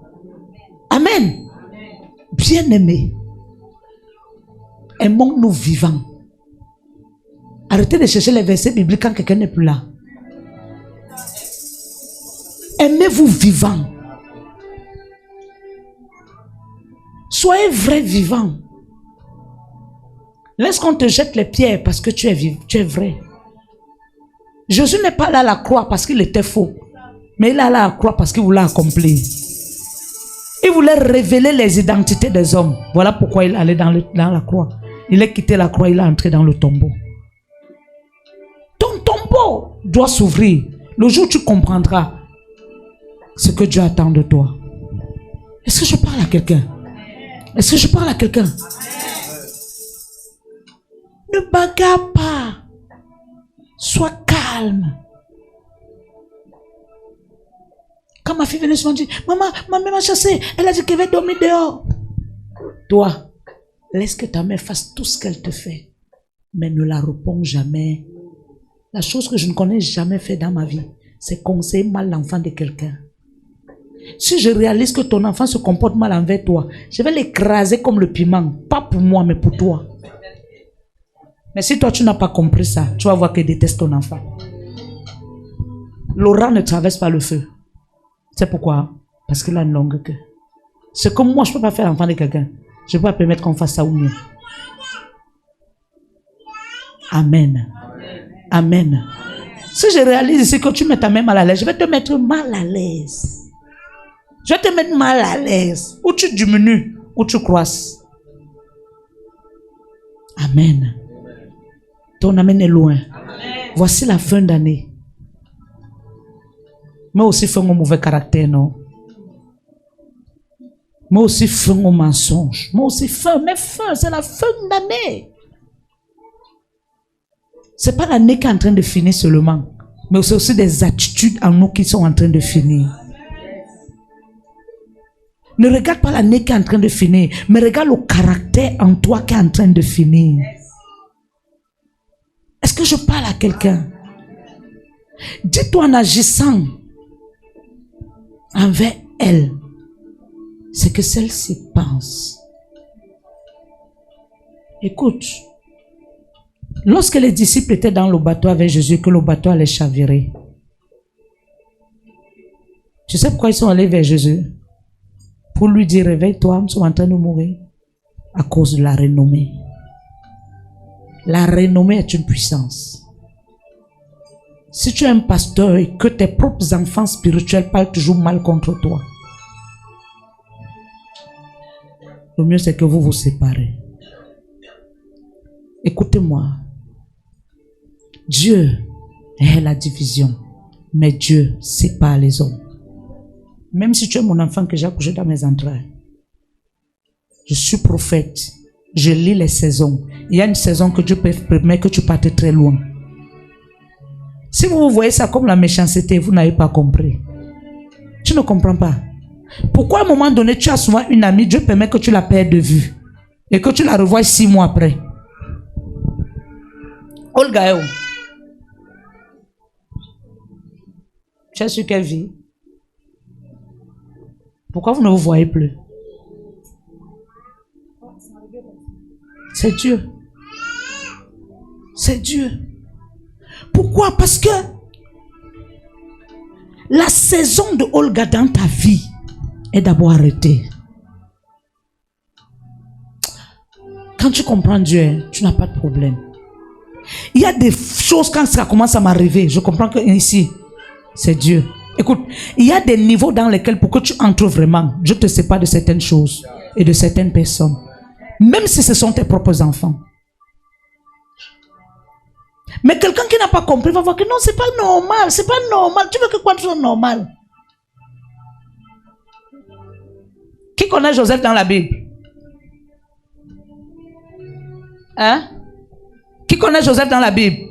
Amen. Bien-aimés, aimons-nous vivants. Arrêtez de chercher les versets bibliques quand quelqu'un n'est plus là. Aimez-vous vivants. Soyez vrais vivants. Laisse qu'on te jette les pierres parce que tu es vrai. Jésus n'est pas là à la croix parce qu'il était faux. Mais il est là à la croix parce qu'il voulait accomplir. Il voulait révéler les identités des hommes. Voilà pourquoi il allait dans la croix. Il a quitté la croix, il est entré dans le tombeau. Ton tombeau doit s'ouvrir. Le jour où tu comprendras ce que Dieu attend de toi. Est-ce que je parle à quelqu'un? Est-ce que je parle à quelqu'un? Ne bagarre pas. Sois calme. Quand ma fille venait souvent dire, maman m'a chassé, elle a dit qu'elle va dormir dehors. Toi, laisse que ta mère fasse tout ce qu'elle te fait, mais ne la réponds jamais. La chose que je ne connais jamais fait dans ma vie, c'est conseiller mal l'enfant de quelqu'un. Si je réalise que ton enfant se comporte mal envers toi, je vais l'écraser comme le piment, pas pour moi, mais pour toi. Mais si toi tu n'as pas compris ça, tu vas voir qu'il déteste ton enfant. Laurent ne traverse pas le feu. C'est pourquoi? Parce qu'il a une longue queue. C'est comme moi, je ne peux pas faire l'enfant de quelqu'un. Je ne peux pas permettre qu'on fasse ça ou mieux. Amen. Amen. Si je réalise ici que tu mets ta main mal à l'aise, je vais te mettre mal à l'aise. Je vais te mettre mal à l'aise. Ou tu diminues, ou tu croisses. Amen. Ton amen est loin. Amen. Voici la fin d'année. Mais aussi fin au mauvais caractère, non? Mais aussi fin au mensonge. Mais aussi fin, c'est la fin d'année. C'est pas l'année qui est en train de finir seulement. Mais c'est aussi des attitudes en nous qui sont en train de finir. Ne regarde pas l'année qui est en train de finir, mais regarde le caractère en toi qui est en train de finir. Est-ce que je parle à quelqu'un? Dis-toi en agissant envers elle ce que celle-ci pense. Écoute, lorsque les disciples étaient dans le bateau avec Jésus, que le bateau allait chavirer, tu sais pourquoi ils sont allés vers Jésus? Pour lui dire, réveille-toi, nous sommes en train de mourir. À cause de la renommée. La renommée est une puissance. Si tu es un pasteur et que tes propres enfants spirituels parlent toujours mal contre toi, le mieux c'est que vous vous séparez. Écoutez-moi. Dieu est la division, mais Dieu sépare les hommes. Même si tu es mon enfant que j'ai accouché dans mes entrailles, je suis prophète, je lis les saisons. Il y a une saison que Dieu permet que tu partes très loin. Si vous voyez ça comme la méchanceté, vous n'avez pas compris. Tu ne comprends pas. Pourquoi à un moment donné, tu as souvent une amie, Dieu permet que tu la perdes de vue et que tu la revoies 6 mois après. Olga, tu es sur quelle vie? Pourquoi vous ne vous voyez plus? C'est Dieu. C'est Dieu. Pourquoi? Parce que la saison de Olga dans ta vie est d'abord arrêtée. Quand tu comprends Dieu, tu n'as pas de problème. Il y a des choses quand ça commence à m'arriver, je comprends que ici, c'est Dieu. Écoute, il y a des niveaux dans lesquels pour que tu entres vraiment, Dieu te sépare de certaines choses et de certaines personnes. Même si ce sont tes propres enfants. Mais quelqu'un qui n'a pas compris va voir que non, c'est pas normal, c'est pas normal. Tu veux que quoi soit normal? Qui connaît Joseph dans la Bible? Hein? Qui connaît Joseph dans la Bible?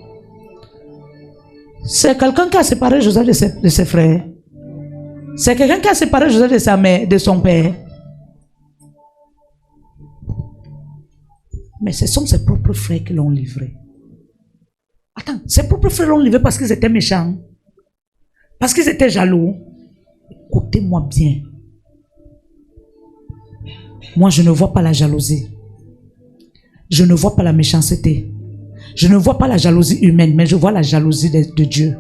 C'est quelqu'un qui a séparé Joseph de ses frères. C'est quelqu'un qui a séparé Joseph de sa mère, de son père. Mais ce sont ses propres frères qui l'ont livré. Attends, ses propres frères l'ont livré parce qu'ils étaient méchants. Parce qu'ils étaient jaloux. Écoutez-moi bien. Moi, je ne vois pas la jalousie. Je ne vois pas la méchanceté. Je ne vois pas la jalousie humaine, mais je vois la jalousie de Dieu.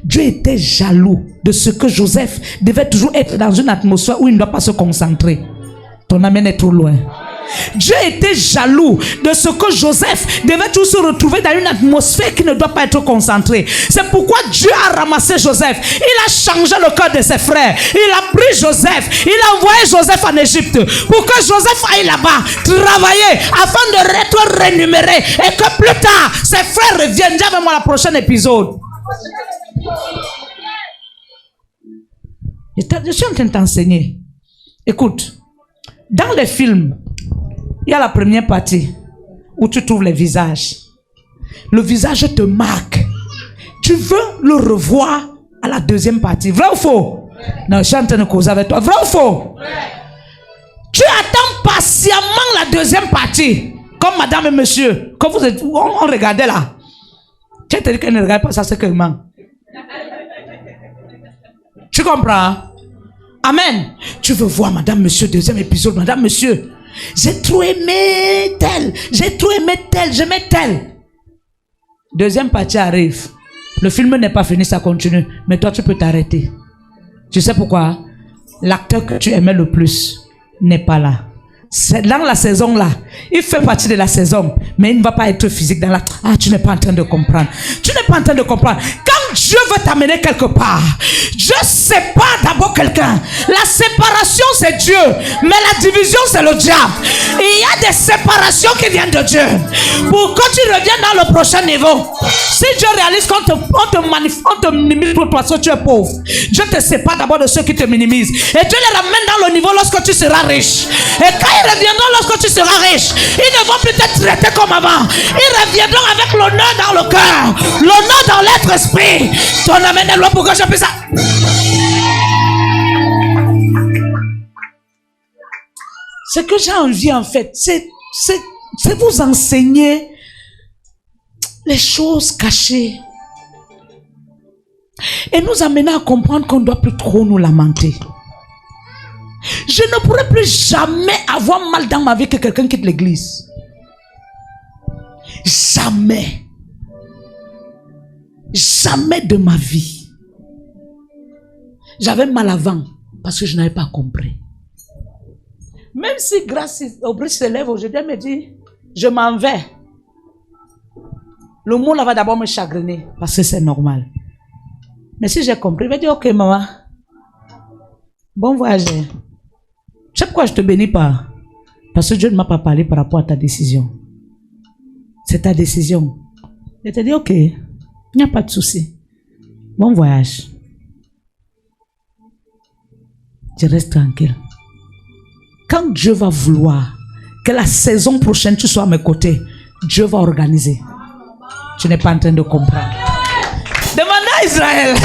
Dieu était jaloux de ce que Joseph devait toujours être dans une atmosphère où il ne doit pas se concentrer. Ton amen est trop loin. Dieu était jaloux de ce que Joseph devait toujours se retrouver dans une atmosphère qui ne doit pas être concentrée. C'est pourquoi Dieu a ramassé Joseph. Il a changé le cœur de ses frères. Il a pris Joseph. Il a envoyé Joseph en Égypte pour que Joseph aille là-bas travailler afin de être rémunéré et que plus tard ses frères reviennent. Dis avec moi le prochain épisode. Je suis en train de t'enseigner. Écoute, dans les films, il y a la première partie où tu trouves les visages. Le visage te marque. Tu veux le revoir à la deuxième partie. Vrai ou faux? Non, je suis en train de causer avec toi. Vrai ou faux? Tu attends patiemment la deuxième partie. Comme madame et monsieur. Quand vous êtes, on regardait là. Tu as dit qu'elle ne regarde pas ça, c'est qu'elle ment. Tu comprends? Amen. Tu veux voir madame, monsieur, deuxième épisode, madame, monsieur. J'ai trop aimé tel. J'ai trop aimé tel. J'aimais tel. Deuxième partie arrive. Le film n'est pas fini, ça continue. Mais toi, tu peux t'arrêter. Tu sais pourquoi? L'acteur que tu aimais le plus n'est pas là. C'est dans la saison là. Il fait partie de la saison. Mais il ne va pas être physique dans la... Ah, tu n'es pas en train de comprendre. Tu n'es pas en train de comprendre. Quand Dieu veut t'amener quelque part, Dieu sépare d'abord quelqu'un. La séparation, c'est Dieu. Mais la division, c'est le diable. Il y a des séparations qui viennent de Dieu. Pour que tu reviennes dans le prochain niveau. Si Dieu réalise qu'on te minimise pour toi, si tu es pauvre, Dieu te sépare d'abord de ceux qui te minimisent. Et Dieu les ramène dans le niveau lorsque tu seras riche. Et quand ils reviendront lorsque tu seras riche, ils ne vont plus te traiter comme avant. Ils reviendront avec l'honneur dans le cœur, l'honneur dans l'être esprit. Ton amène de loi pour que je puisse ça. Ce que j'ai envie en fait, c'est vous enseigner les choses cachées. Et nous amener à comprendre qu'on ne doit plus trop nous lamenter. Je ne pourrai plus jamais avoir mal dans ma vie que quelqu'un quitte l'église. Jamais. Jamais de ma vie. J'avais mal avant parce que je n'avais pas compris. Même si grâce au bruit se lève aujourd'hui, elle me dit, je m'en vais. Le mot là va d'abord me chagriner parce que c'est normal. Mais si j'ai compris, je vais dire, ok maman, bon voyage. Tu sais pourquoi je te bénis pas? Parce que Dieu ne m'a pas parlé par rapport à ta décision. C'est ta décision. Je te dis, ok, il n'y a pas de souci. Bon voyage. Je reste tranquille. Quand Dieu va vouloir que la saison prochaine tu sois à mes côtés, Dieu va organiser. Tu n'es pas en train de comprendre. Demandez à Israël.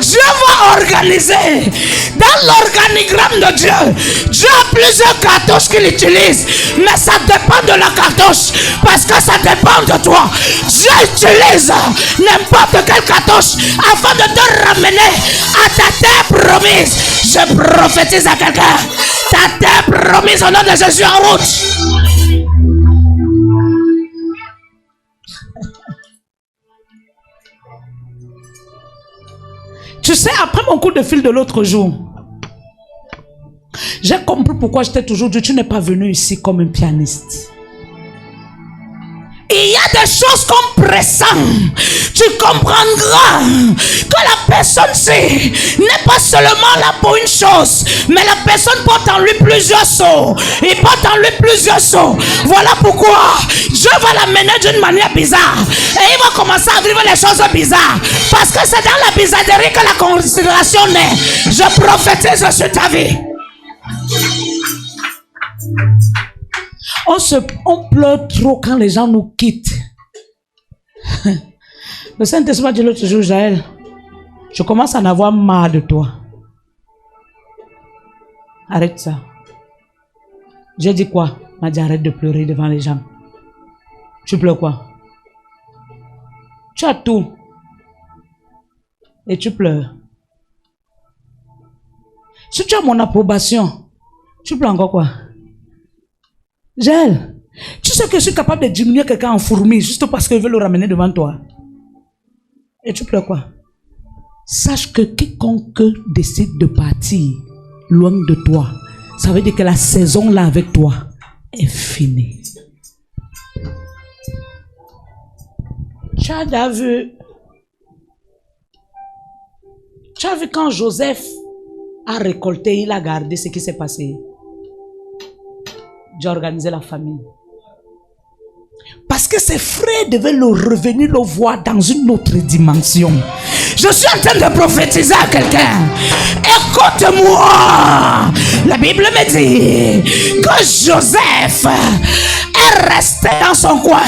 Dieu va organiser. Dans l'organigramme de Dieu, Dieu a plusieurs cartouches qu'il utilise. Mais ça dépend de la cartouche. Parce que ça dépend de toi. Dieu utilise n'importe quelle cartouche afin de te ramener à ta terre promise. Je prophétise à quelqu'un. Ta terre promise au nom de Jésus en route. Tu sais, après mon coup de fil de l'autre jour, j'ai compris pourquoi je t'ai toujours dit, tu n'es pas venu ici comme un pianiste. Il y a des choses qu'on pressent. Tu comprendras que la personne-ci n'est pas seulement là pour une chose, mais la personne porte en lui plusieurs sauts. Il porte en lui plusieurs sauts. Voilà pourquoi Dieu va l'amener d'une manière bizarre. Et il va commencer à vivre les choses bizarres. Parce que c'est dans la bizarrerie que la considération naît. Je prophétise sur ta vie. On pleure trop quand les gens nous quittent. Le Saint-Esprit dit l'autre jour, Jaël, je commence à en avoir marre de toi. Arrête ça. J'ai dit quoi? Il m'a dit arrête de pleurer devant les gens. Tu pleures quoi? Tu as tout. Et tu pleures. Si tu as mon approbation, tu pleures encore quoi? Jaël, tu sais que je suis capable de diminuer quelqu'un en fourmi juste parce que je veux le ramener devant toi. Et tu pleures quoi? Sache que quiconque décide de partir loin de toi, ça veut dire que la saison là avec toi est finie. Tu as déjà vu quand Joseph a récolté, il a gardé ce qui s'est passé. Dieu a organisé la famille. Parce que ses frères devaient le revenir le voir dans une autre dimension. Je suis en train de prophétiser à quelqu'un. Écoute-moi. La Bible me dit que Joseph est resté dans son coin.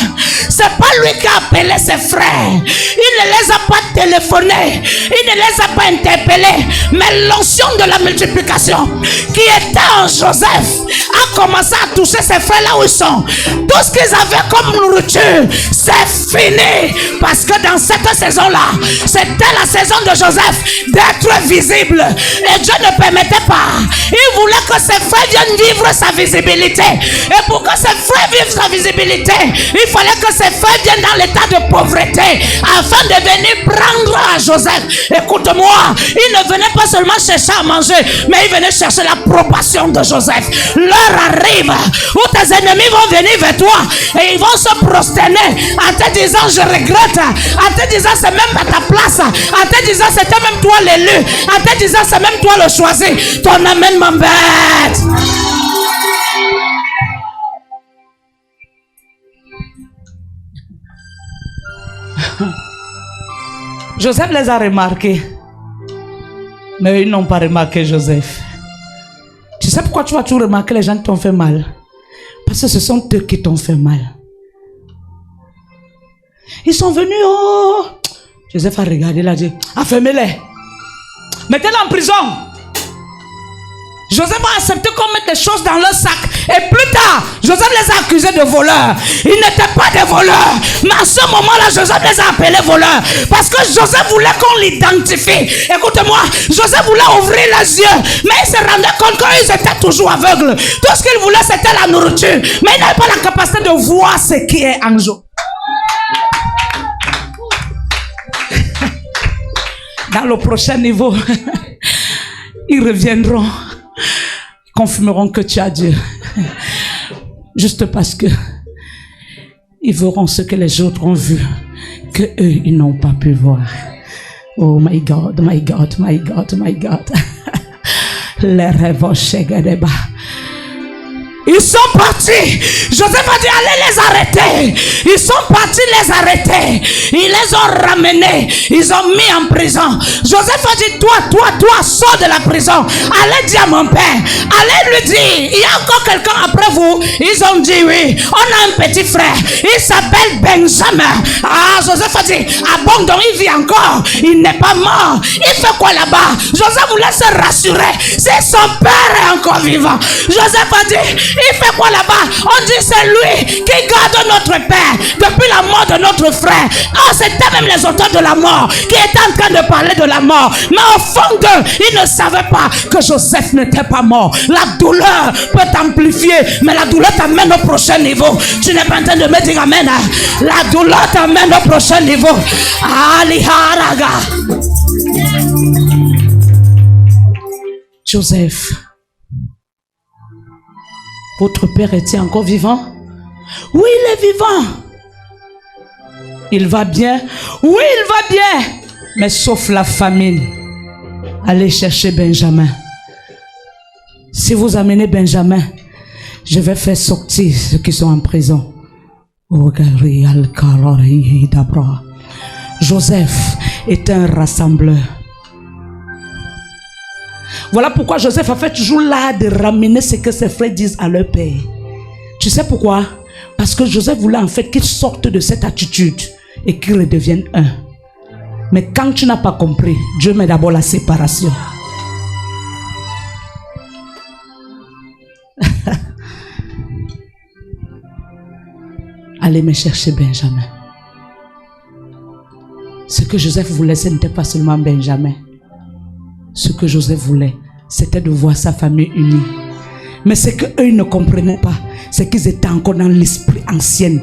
C'est pas lui qui a appelé ses frères. Il ne les a pas téléphonés. Il ne les a pas interpellés. Mais l'onction de la multiplication qui était en Joseph a commencé à toucher ses frères là où ils sont. Tout ce qu'ils avaient comme nourriture, c'est fini. Parce que dans cette saison-là, c'était la saison de Joseph d'être visible. Et Dieu ne permettait pas. Il voulait que ses frères viennent vivre sa visibilité. Et pour que ses frères vivent suivre sa visibilité, il fallait que ses frères viennent dans l'état de pauvreté afin de venir prendre à Joseph. Écoute-moi, il ne venait pas seulement chercher à manger, mais il venait chercher l'approbation de Joseph. L'heure arrive où tes ennemis vont venir vers toi et ils vont se prosterner en te disant je regrette, en te disant c'est même pas ta place, en te disant c'était même toi l'élu, en te disant c'est même toi le choisi. Ton amen m'embête. Joseph les a remarqués, mais ils n'ont pas remarqué Joseph. Tu sais pourquoi tu vas toujours remarquer les gens qui t'ont fait mal? Parce que ce sont eux qui t'ont fait mal. Ils sont venus, oh! Joseph a regardé, il a dit, fermez-les. Mettez-les en prison. Joseph a accepté qu'on mette des choses dans leur sac. Et plus tard, Joseph les a accusés de voleurs. Ils n'étaient pas des voleurs. Mais à ce moment-là, Joseph les a appelés voleurs. Parce que Joseph voulait qu'on l'identifie. Écoutez-moi, Joseph voulait ouvrir les yeux. Mais il se rendait compte qu'ils étaient toujours aveugles. Tout ce qu'ils voulaient, c'était la nourriture. Mais ils n'avaient pas la capacité de voir ce qui est en jeu. Dans le prochain niveau, ils reviendront. Confirmeront que tu as Dieu. Juste parce que ils verront ce que les autres ont vu, que eux, ils n'ont pas pu voir. Oh my God, my God, my God, my God. Les rêves de bas. Ils sont partis. Joseph a dit allez les arrêter. Ils sont partis les arrêter. Ils les ont ramenés. Ils ont mis en prison. Joseph a dit toi, sors de la prison. Allez dire à mon père. Allez lui dire, il y a encore quelqu'un après vous. Ils ont dit oui. On a un petit frère. Il s'appelle Benjamin. Ah, Joseph a dit, ah bon, donc il vit encore. Il n'est pas mort. Il fait quoi là-bas? Joseph voulait se rassurer. C'est son père est encore vivant. Joseph a dit, il fait quoi là-bas? On dit c'est lui qui garde notre père depuis la mort de notre frère. Ah, c'était même les auteurs de la mort qui étaient en train de parler de la mort. Mais au fond d'eux, ils ne savaient pas que Joseph n'était pas mort. La douleur peut t'amplifier, mais la douleur t'amène au prochain niveau. Tu n'es pas en train de me dire amen. La douleur t'amène au prochain niveau. Aliharaga. Joseph, votre père est-il encore vivant? Oui, il est vivant. Il va bien? Oui, il va bien. Mais sauf la famine. Allez chercher Benjamin. Si vous amenez Benjamin, je vais faire sortir ceux qui sont en prison. Joseph est un rassembleur. Voilà pourquoi Joseph a fait toujours là de ramener ce que ses frères disent à leur père. Tu sais pourquoi? Parce que Joseph voulait en fait qu'ils sortent de cette attitude et qu'ils redeviennent un. Mais quand tu n'as pas compris, Dieu met d'abord la séparation. Allez me chercher Benjamin. Ce que Joseph voulait, ce n'était pas seulement Benjamin. Ce que Joseph voulait, c'était de voir sa famille unie. Mais ce qu'eux ne comprenaient pas, c'est qu'ils étaient encore dans l'esprit ancien.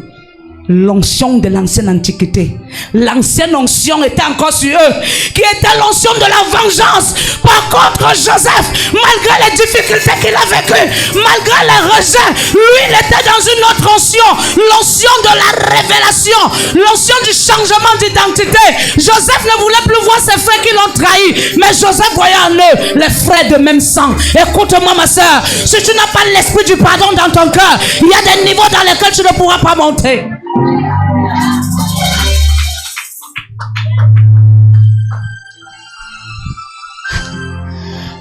L'onction de l'ancienne antiquité. L'ancienne onction était encore sur eux, qui était l'onction de la vengeance. Par contre, Joseph, malgré les difficultés qu'il a vécues, malgré les rejets, lui, il était dans une autre onction, l'onction de la révélation, l'onction du changement d'identité. Joseph ne voulait plus voir ses frères qui l'ont trahi, mais Joseph voyait en eux les frères de même sang. Écoute-moi, ma soeur, si tu n'as pas l'esprit du pardon dans ton cœur, il y a des niveaux dans lesquels tu ne pourras pas monter.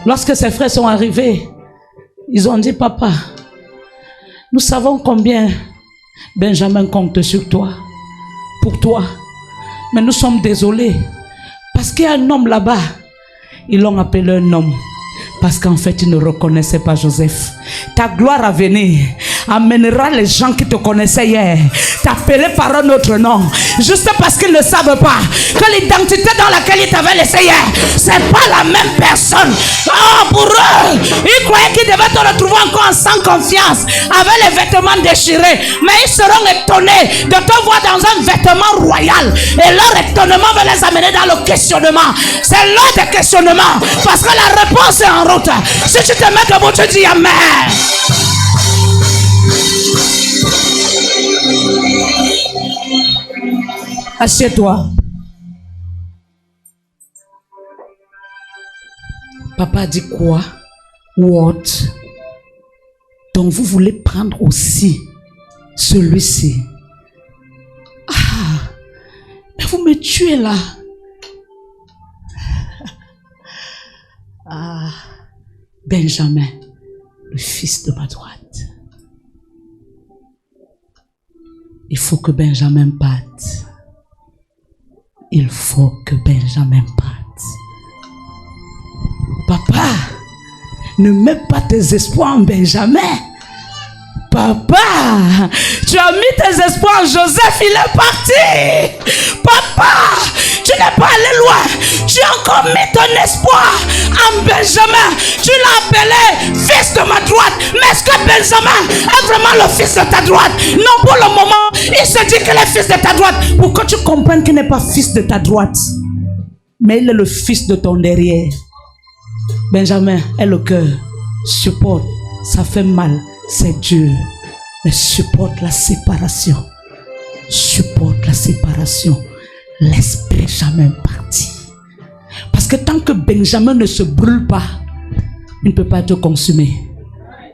Lorsque ses frères sont arrivés, ils ont dit, papa, nous savons combien Benjamin compte sur toi, pour toi, mais nous sommes désolés parce qu'il y a un homme là-bas. Ils l'ont appelé un homme parce qu'en fait ils ne reconnaissaient pas Joseph. Ta gloire à venir amènera les gens qui te connaissaient hier, t'appeler par un autre nom, juste parce qu'ils ne savent pas que l'identité dans laquelle ils t'avaient laissé hier, c'est pas la même personne. Oh, pour eux, ils croyaient qu'ils devaient te retrouver encore sans confiance, avec les vêtements déchirés, mais ils seront étonnés de te voir dans un vêtement royal, et leur étonnement va les amener dans le questionnement. C'est l'heure de questionnement, parce que la réponse est en route. Si tu te mets debout, tu dis amen. Assieds-toi. Papa dit quoi? What? Donc vous voulez prendre aussi celui-ci. Ah, mais vous me tuez là. Ah, Benjamin, le fils de ma droite. Il faut que Benjamin parte. Il faut que Benjamin parte. Papa, ne mets pas tes espoirs en Benjamin. Papa, tu as mis tes espoirs en Joseph, il est parti. Papa, tu n'es pas allé loin. Tu as encore mis ton espoir en Benjamin. Tu l'as appelé fils de ma droite. Mais est-ce que Benjamin est vraiment le fils de ta droite? Non, pour le moment, il se dit qu'il est fils de ta droite. Pour que tu comprennes qu'il n'est pas fils de ta droite, mais il est le fils de ton derrière. Benjamin est le cœur. Supporte, ça fait mal. C'est dur, mais supporte la séparation. Supporte la séparation. Laisse Benjamin partir. Parce que tant que Benjamin ne se brûle pas, il ne peut pas te consumer.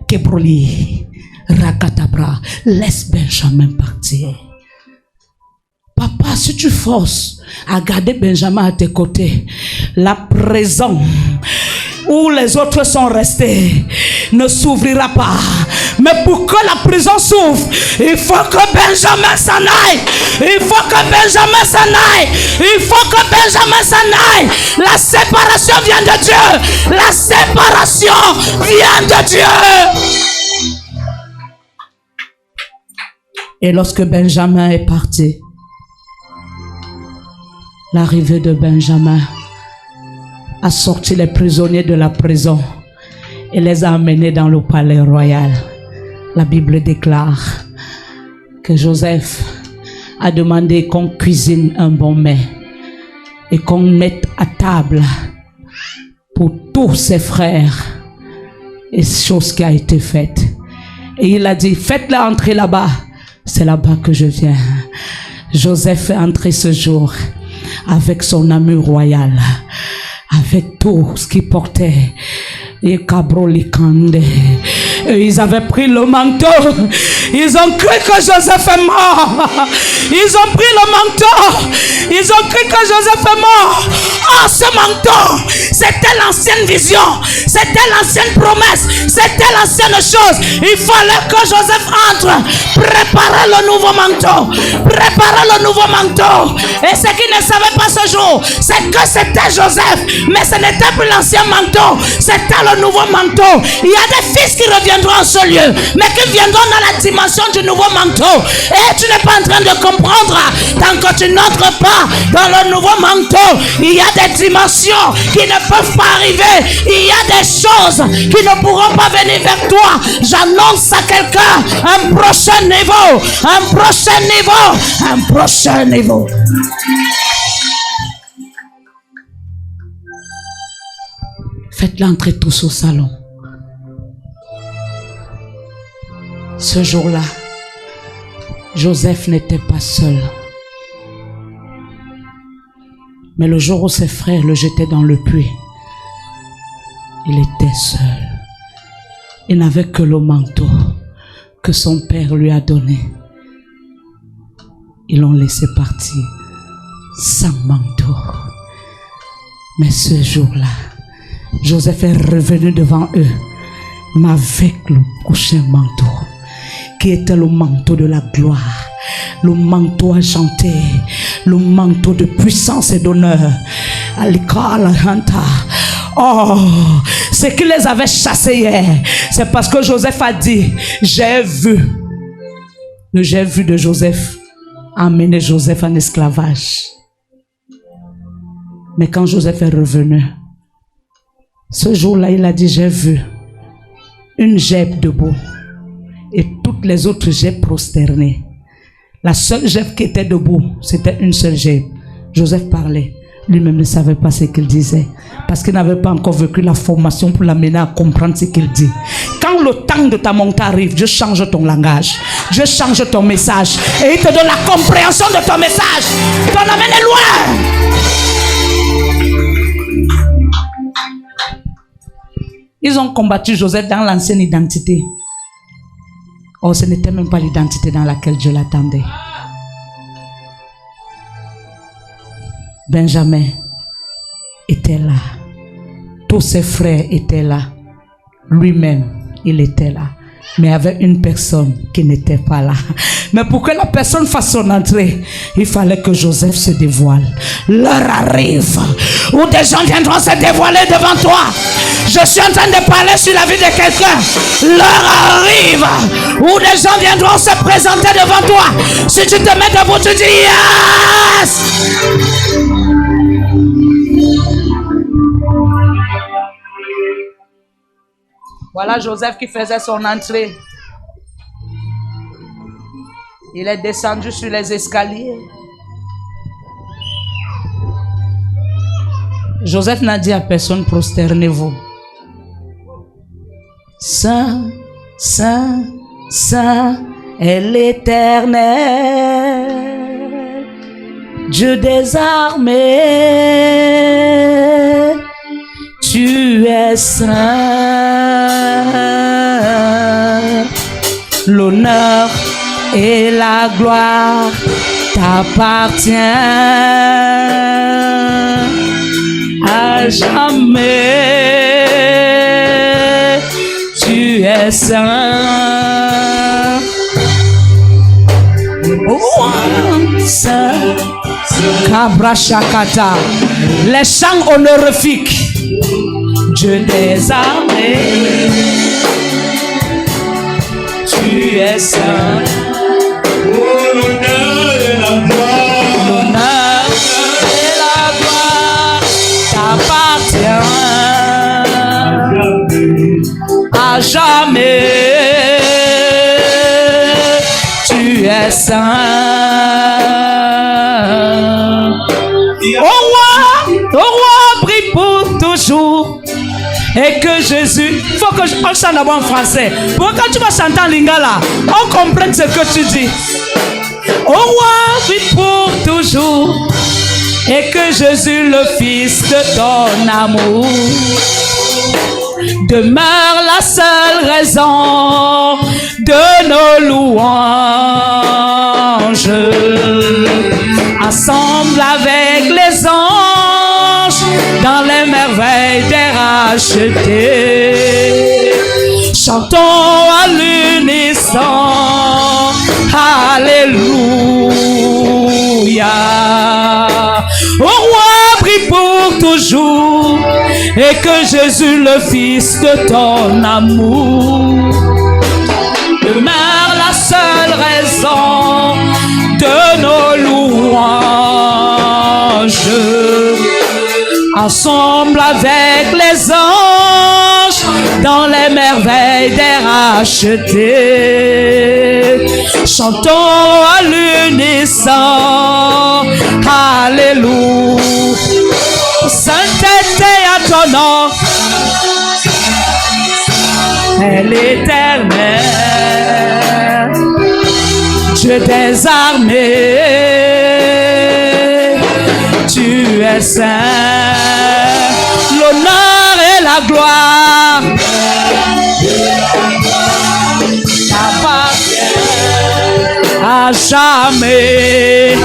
Kebroli, Rakatabra, laisse Benjamin partir. Papa, si tu forces à garder Benjamin à tes côtés, la prison où les autres sont restés ne s'ouvrira pas. Mais pour que la prison s'ouvre, il faut que Benjamin s'en aille. Il faut que Benjamin s'en aille. Il faut que Benjamin s'en aille. La séparation vient de Dieu. La séparation vient de Dieu. Et lorsque Benjamin est parti, l'arrivée de Benjamin a sorti les prisonniers de la prison et les a amenés dans le palais royal. La Bible déclare que Joseph a demandé qu'on cuisine un bon mets et qu'on mette à table pour tous ses frères. Et chose qui a été faite. Et il a dit, faites-le entrer là-bas. C'est là-bas que je viens. Joseph est entré ce jour avec son armure royale, avec tout ce qu'il portait. Et ils avaient pris le manteau. Ils ont cru que Joseph est mort. Ils ont pris le manteau. Ils ont cru que Joseph est mort. Oh, ce manteau, c'était l'ancienne vision. C'était l'ancienne promesse. C'était l'ancienne chose. Il fallait que Joseph entre. Préparer le nouveau manteau. Préparer le nouveau manteau. Et ce qu'ils ne savaient pas ce jour, c'est que c'était Joseph. Mais ce n'était plus l'ancien manteau. C'était le nouveau manteau. Il y a des fils qui reviendront en ce lieu, mais qui viendront dans la dimension du nouveau manteau. Et tu n'es pas en train de comprendre. Tant que tu n'entres pas dans le nouveau manteau, il y a des dimensions qui ne peuvent pas arriver. Il y a des choses qui ne pourront pas venir vers toi. J'annonce à quelqu'un un prochain niveau. Un prochain niveau. Un prochain niveau. Faites-le entrer tous au salon. Ce jour-là, Joseph n'était pas seul. Mais le jour où ses frères le jetaient dans le puits, il était seul. Il n'avait que le manteau que son père lui a donné. Ils l'ont laissé partir sans manteau. Mais ce jour-là, Joseph est revenu devant eux, mais avec le prochain manteau, qui était le manteau de la gloire, le manteau à chanter, le manteau de puissance et d'honneur. Oh, ce qui les avait chassés hier, c'est parce que Joseph a dit, j'ai vu. Le j'ai vu de Joseph a amené Joseph en esclavage. Mais quand Joseph est revenu, ce jour-là, il a dit, j'ai vu une geôle debout et toutes les autres geôles prosternées. La seule geôle qui était debout, c'était une seule geôle. Joseph parlait. Lui-même ne savait pas ce qu'il disait. Parce qu'il n'avait pas encore vécu la formation pour l'amener à comprendre ce qu'il dit. Quand le temps de ta montée arrive, Dieu change ton langage. Dieu change ton message. Et il te donne la compréhension de ton message. Il t'en amène loin. Ils ont combattu Joseph dans l'ancienne identité. Oh, ce n'était même pas l'identité dans laquelle Dieu l'attendait. Benjamin était là. Tous ses frères étaient là. Lui-même, il était là. Mais il y avait une personne qui n'était pas là. Mais pour que la personne fasse son entrée, il fallait que Joseph se dévoile. L'heure arrive où des gens viendront se dévoiler devant toi. Je suis en train de parler sur la vie de quelqu'un. L'heure arrive où des gens viendront se présenter devant toi. Si tu te mets debout, tu dis yes. Voilà Joseph qui faisait son entrée. Il est descendu sur les escaliers. Joseph n'a dit à personne, prosternez-vous. Saint, Saint, Saint est l'Éternel, Dieu des armées. Tu es saint. L'honneur et la gloire t'appartiennent à jamais. Tu es saint. Oh, saint. Kabra Shakata. Les chants honorifiques. Dieu des armées, tu es saint. L'honneur et la gloire t'appartient à jamais. Tu es saint. Au roi, prie pour toujours. Et que Jésus, il faut que je chante d'abord en français. Pour quand tu vas chanter en lingala, on comprenne ce que tu dis. Au roi, prie pour toujours. Et que Jésus, le Fils de ton amour, demeure la seule raison de nos louanges. Ensemble avec les anges, dans les merveilles des rachetés, chantons à l'unisson, Alléluia. Au roi, prie pour toujours, et que Jésus, le Fils de ton amour, demeure la seule raison de nos louanges. Ensemble avec les anges, dans les merveilles des rachetés, chantons à l'unisson, Alléluia. Sainteté à ton nom, est l'Éternel, Dieu des armées. Tu es saint. L'honneur et la gloire t'appartiennent à jamais.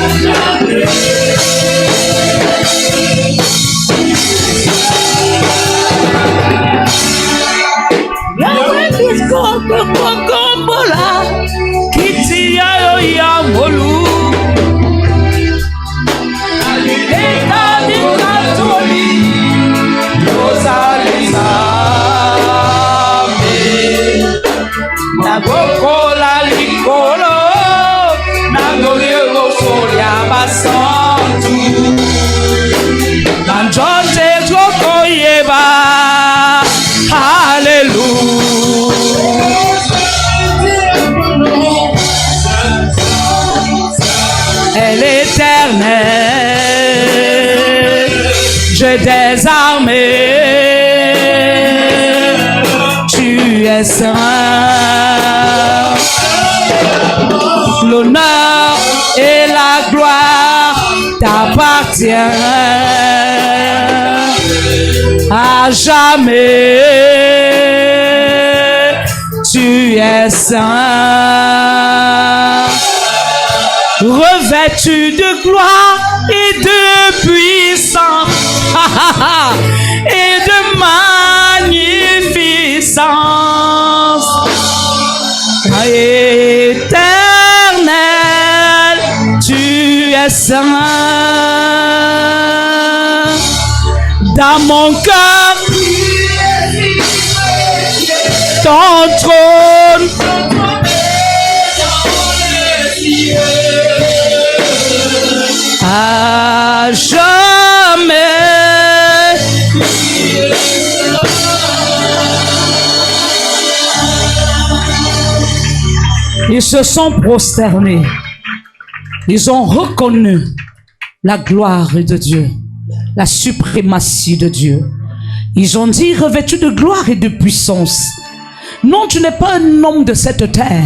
Rosa Mandolielo Soria Basantu Nanjonte Joko Yeba Alléluia. Elle est éternelle, Dieu des armées, tu es saint. L'honneur et la gloire t'appartiennent à jamais. Tu es saint, revêtu de gloire et de puissance et de magnificence. Éternel, tu es saint. Dans mon cœur, ton trône à jamais. Ils se sont prosternés. Ils ont reconnu la gloire de Dieu, la suprématie de Dieu. Ils ont dit, revêtu de gloire et de puissance. Non, tu n'es pas un homme de cette terre.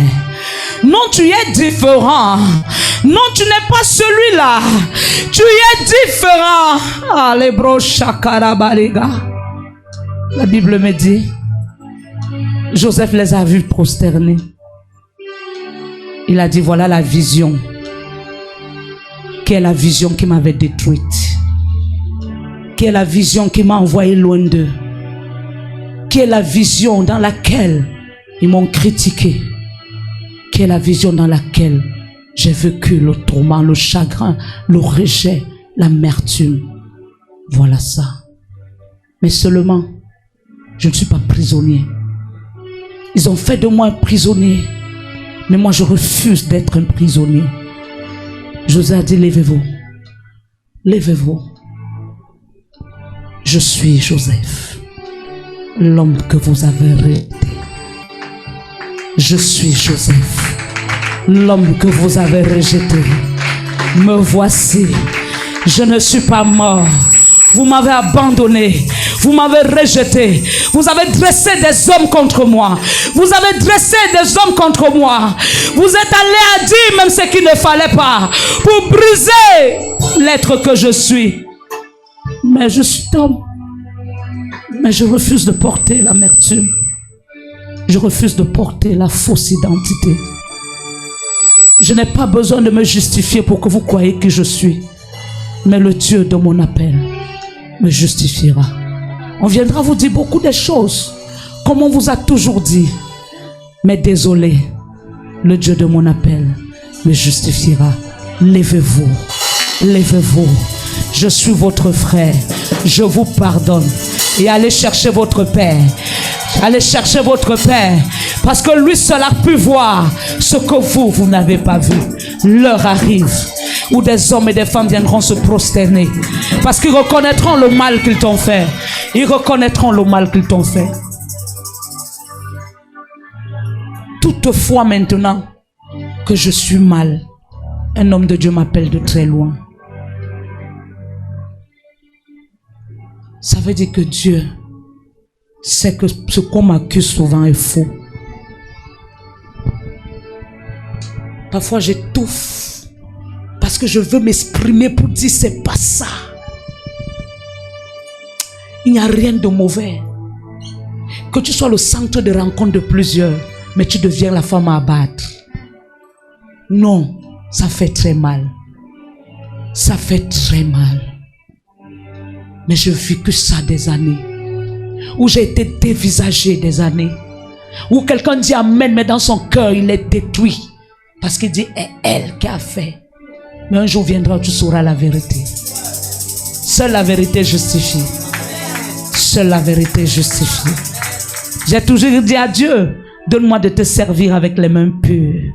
Non, tu es différent. Non, tu n'es pas celui-là. Tu es différent. La Bible me dit, Joseph les a vus prosternés. Il a dit, voilà la vision. Quelle est la vision qui m'avait détruite? Quelle est la vision qui m'a envoyé loin d'eux? Quelle est la vision dans laquelle ils m'ont critiqué? Quelle est la vision dans laquelle j'ai vécu le tourment, le chagrin, le rejet, l'amertume? Voilà ça. Mais seulement, je ne suis pas prisonnier. Ils ont fait de moi un prisonnier. Mais moi, je refuse d'être un prisonnier. José a dit, levez-vous. Levez-vous. Je suis Joseph, l'homme que vous avez rejeté. Je suis Joseph, l'homme que vous avez rejeté. Me voici. Je ne suis pas mort. Vous m'avez abandonné. Vous m'avez rejeté. Vous avez dressé des hommes contre moi. Vous avez dressé des hommes contre moi. Vous êtes allé à dire même ce qu'il ne fallait pas pour briser l'être que je suis. Mais je suis homme. Mais je refuse de porter l'amertume. Je refuse de porter la fausse identité. Je n'ai pas besoin de me justifier pour que vous croyiez qui je suis. Mais le Dieu de mon appel me justifiera. On viendra vous dire beaucoup de choses, comme on vous a toujours dit. Mais désolé, le Dieu de mon appel me justifiera. Levez-vous, levez-vous. Je suis votre frère. Je vous pardonne. Et allez chercher votre Père. Allez chercher votre Père. Parce que lui seul a pu voir ce que vous n'avez pas vu. L'heure arrive où des hommes et des femmes viendront se prosterner. Parce qu'ils reconnaîtront le mal qu'ils t'ont fait. Ils reconnaîtront le mal qu'ils t'ont fait. Toutefois maintenant que je suis mal, un homme de Dieu m'appelle de très loin. Ça veut dire que Dieu sait que ce qu'on m'accuse souvent est faux. Parfois j'étouffe parce que je veux m'exprimer pour dire c'est pas ça. Il n'y a rien de mauvais. Que tu sois le centre de rencontre de plusieurs, mais tu deviens la femme à abattre. Non, ça fait très mal. Ça fait très mal. Mais je vis que ça des années. Où j'ai été dévisagé des années. Où quelqu'un dit amen, mais dans son cœur, il est détruit. Parce qu'il dit, c'est elle qui a fait. Mais un jour viendra où tu sauras la vérité. Seule la vérité justifie. Seule la vérité justifie. J'ai toujours dit à Dieu, donne-moi de te servir avec les mains pures.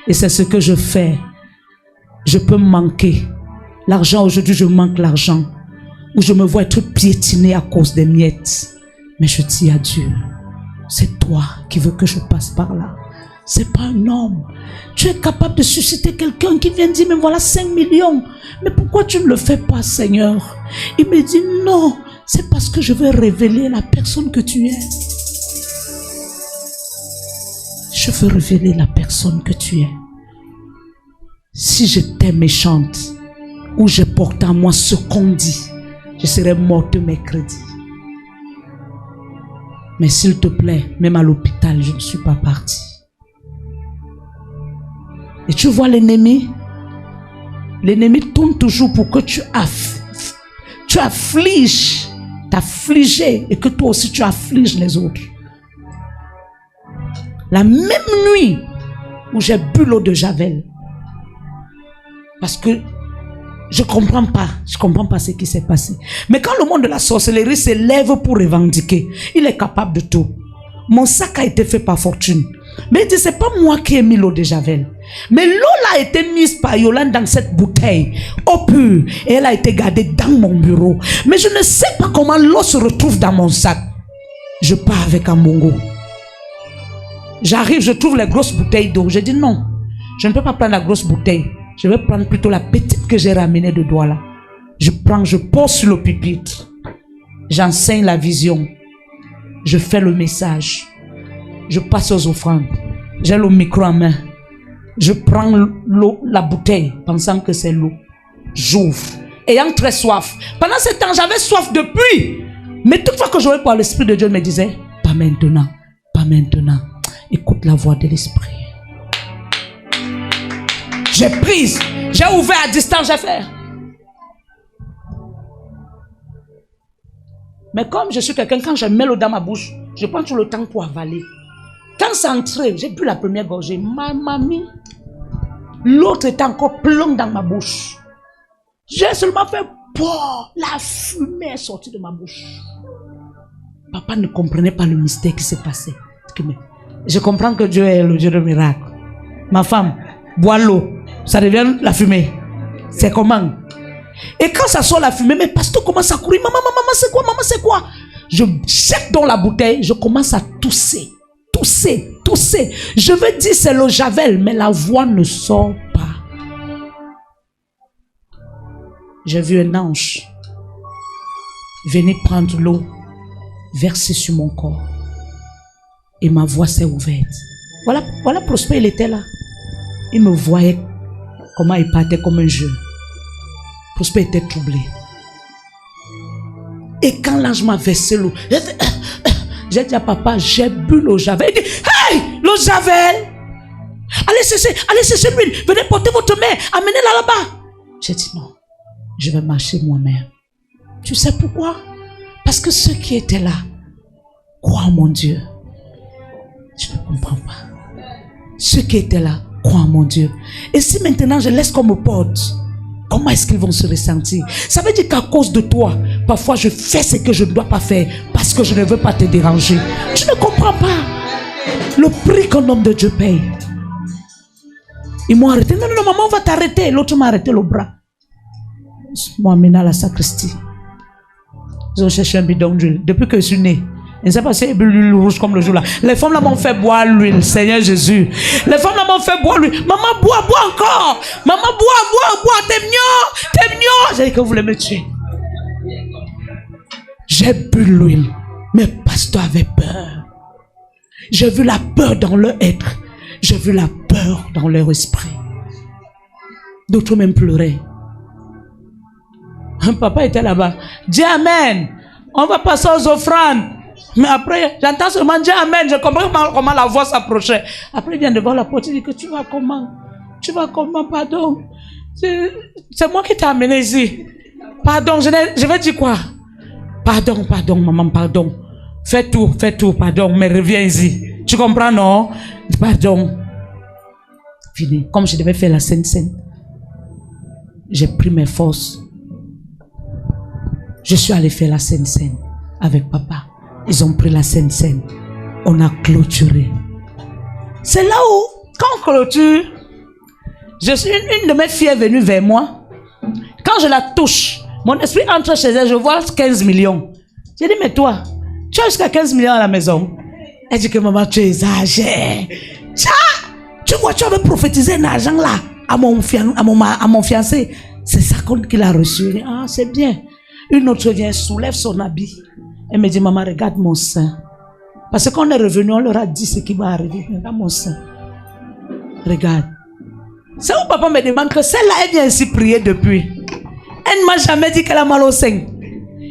Et c'est ce que je fais Je peux manquer. L'argent, aujourd'hui, je manque l'argent. Ou je me vois être piétiné à cause des miettes. Mais je dis à Dieu, c'est toi qui veux que je passe par là. C'est pas un homme. Tu es capable de susciter quelqu'un qui vient dire, mais voilà 5 millions. Mais pourquoi tu ne le fais pas, Seigneur? Il me dit, non, c'est parce que je veux révéler la personne que tu es. Je veux révéler la personne que tu es. Si j'étais méchante, ou je portais en moi ce qu'on dit, je serais morte mercredi. Mais s'il te plaît, même à l'hôpital, je ne suis pas partie. Et tu vois l'ennemi? L'ennemi tourne toujours pour que tu affliges, t'affliger, et que toi aussi tu affliges les autres. La même nuit où j'ai bu l'eau de Javel, parce que je comprends pas ce qui s'est passé. Mais quand le monde de la sorcellerie se lève pour revendiquer, il est capable de tout. Mon sac a été fait par Fortune. Mais il dit, c'est pas moi qui ai mis l'eau de Javel. Mais l'eau a été mise par Yolande dans cette bouteille, eau pure, et elle a été gardée dans mon bureau. Mais je ne sais pas comment l'eau se retrouve dans mon sac. Je pars avec un bongo. J'arrive, je trouve les grosses bouteilles d'eau. Je dis non, je ne peux pas prendre la grosse bouteille. Je vais prendre plutôt la petite que j'ai ramenée de Douala. Je pose sur le pupitre. J'enseigne la vision. Je fais le message. Je passe aux offrandes. J'ai le micro en main. Je prends l'eau, la bouteille, pensant que c'est l'eau. J'ouvre, ayant très soif. Pendant ce temps, j'avais soif depuis. Mais toutefois que j'aurais pas, l'Esprit de Dieu me disait, pas maintenant, pas maintenant. Écoute la voix de l'Esprit. J'ai prise, j'ai ouvert à distance, j'ai fait. Mais comme je suis quelqu'un, quand je mets l'eau dans ma bouche, je prends tout le temps pour avaler. Quand c'est entré, j'ai bu la première gorgée. Ma mamie, l'autre était encore pleine dans ma bouche. J'ai seulement fait, la fumée est sortie de ma bouche. Papa ne comprenait pas le mystère qui s'est passé. Je comprends que Dieu est le Dieu de miracle. Ma femme, bois l'eau, ça devient la fumée. C'est comment? Et quand ça sort la fumée, mais pasteur commence à courir. Maman, c'est quoi? Maman, c'est quoi? Je jette dans la bouteille, je commence à tousser. Tousser. Je veux dire c'est le Javel, mais la voix ne sort pas. J'ai vu un ange venir prendre l'eau, verser sur mon corps. Et ma voix s'est ouverte. Voilà Prosper, il était là. Il me voyait comment il partait comme un jeune. Prosper était troublé. Et quand l'ange m'a versé l'eau, j'ai dit à papa, j'ai bu l'eau Javel. Il dit, hey, l'eau Javel! Allez chercher l'huile, venez porter votre mère, amenez-la là-bas. J'ai dit non, je vais marcher moi-même. Tu sais pourquoi? Parce que ceux qui étaient là croient en mon Dieu. Je ne comprends pas. Ceux qui étaient là croient en mon Dieu. Et si maintenant je laisse qu'on me porte, comment est-ce qu'ils vont se ressentir? Ça veut dire qu'à cause de toi, parfois je fais ce que je ne dois pas faire parce que je ne veux pas te déranger. Tu ne comprends pas le prix qu'un homme de Dieu paye. Ils m'ont arrêté. Non, maman, on va t'arrêter. L'autre m'a arrêté le bras. Ils m'ont amené à la sacristie. Ils ont cherché un bidon d'huile. Depuis que je suis né, je ne sais pas si c'est l'huile rouge comme le jour là. Les femmes là m'ont fait boire l'huile, Seigneur Jésus. Les femmes là m'ont fait boire l'huile. Maman, bois encore. Maman, bois. T'es mignon. J'ai dit que vous voulez me tuer. J'ai bu l'huile. Mes pasteurs avaient peur. J'ai vu la peur dans leur être. J'ai vu la peur dans leur esprit. D'autres même pleuraient. Un papa était là-bas. Dis Amen. On va passer aux offrandes. Mais après, j'entends seulement dire Amen. Je comprends comment la voix s'approchait. Après, il vient devant la porte. Il dit que tu vas comment? Pardon. C'est moi qui t'ai amené ici. Pardon, je vais dire quoi? Pardon, maman, pardon. Fais tout, pardon, mais reviens ici. Tu comprends, non? Pardon. Fini. Comme je devais faire la Sainte Seine, j'ai pris mes forces. Je suis allé faire la Sainte Seine avec papa. Ils ont pris la Sainte Seine. On a clôturé. C'est là où, quand on clôture, Une de mes filles est venue vers moi. Quand je la touche, mon esprit entre chez elle, je vois 15 millions. J'ai dit, mais toi, tu as jusqu'à 15 millions à la maison. Elle dit que maman, tu exagères. Tu vois, tu avais prophétisé un argent là à mon fiancé. C'est ça qu'il a reçu. Ah, c'est bien. Une autre vient, soulève son habit. Elle me dit, maman, regarde mon sein. Parce qu'on est revenu, on leur a dit ce qui va arriver. Regarde mon sein. Regarde. C'est où papa me demande que celle-là, elle vient ici prier depuis. Elle ne m'a jamais dit qu'elle a mal au sein.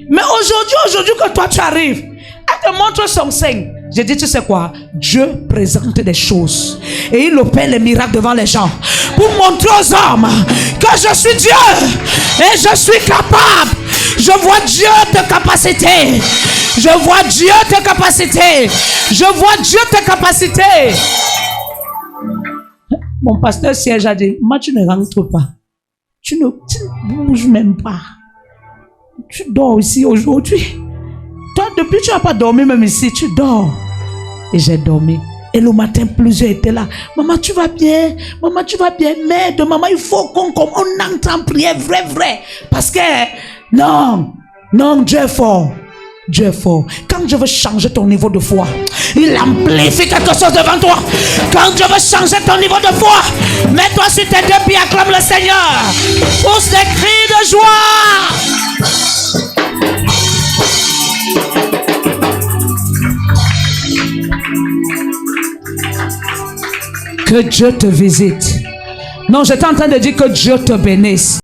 Mais aujourd'hui que toi tu arrives, elle te montre son sein. J'ai dit, tu sais quoi? Dieu présente des choses. Et il opère les miracles devant les gens. Pour montrer aux hommes que je suis Dieu. Et je suis capable. Je vois Dieu de capacité. Je vois Dieu de capacité. Je vois Dieu de capacité. Mon pasteur siège a dit, moi tu ne rentres pas. Tu ne bouges même pas. Tu dors ici aujourd'hui. Toi, depuis tu n'as pas dormi même ici, tu dors. Et j'ai dormi. Et le matin, plusieurs étaient là. Maman, tu vas bien? Maman, tu vas bien? Mais de maman, il faut qu'on entre en prière, vrai. Parce que, non, Dieu est fort. Dieu est fort. Quand je veux changer ton niveau de foi, il amplifie quelque chose devant toi. Quand je veux changer ton niveau de foi, mets-toi sur tes deux pieds, acclame le Seigneur. Pousse des cris de joie. Que Dieu te visite. Non, j'étais en train de dire que Dieu te bénisse.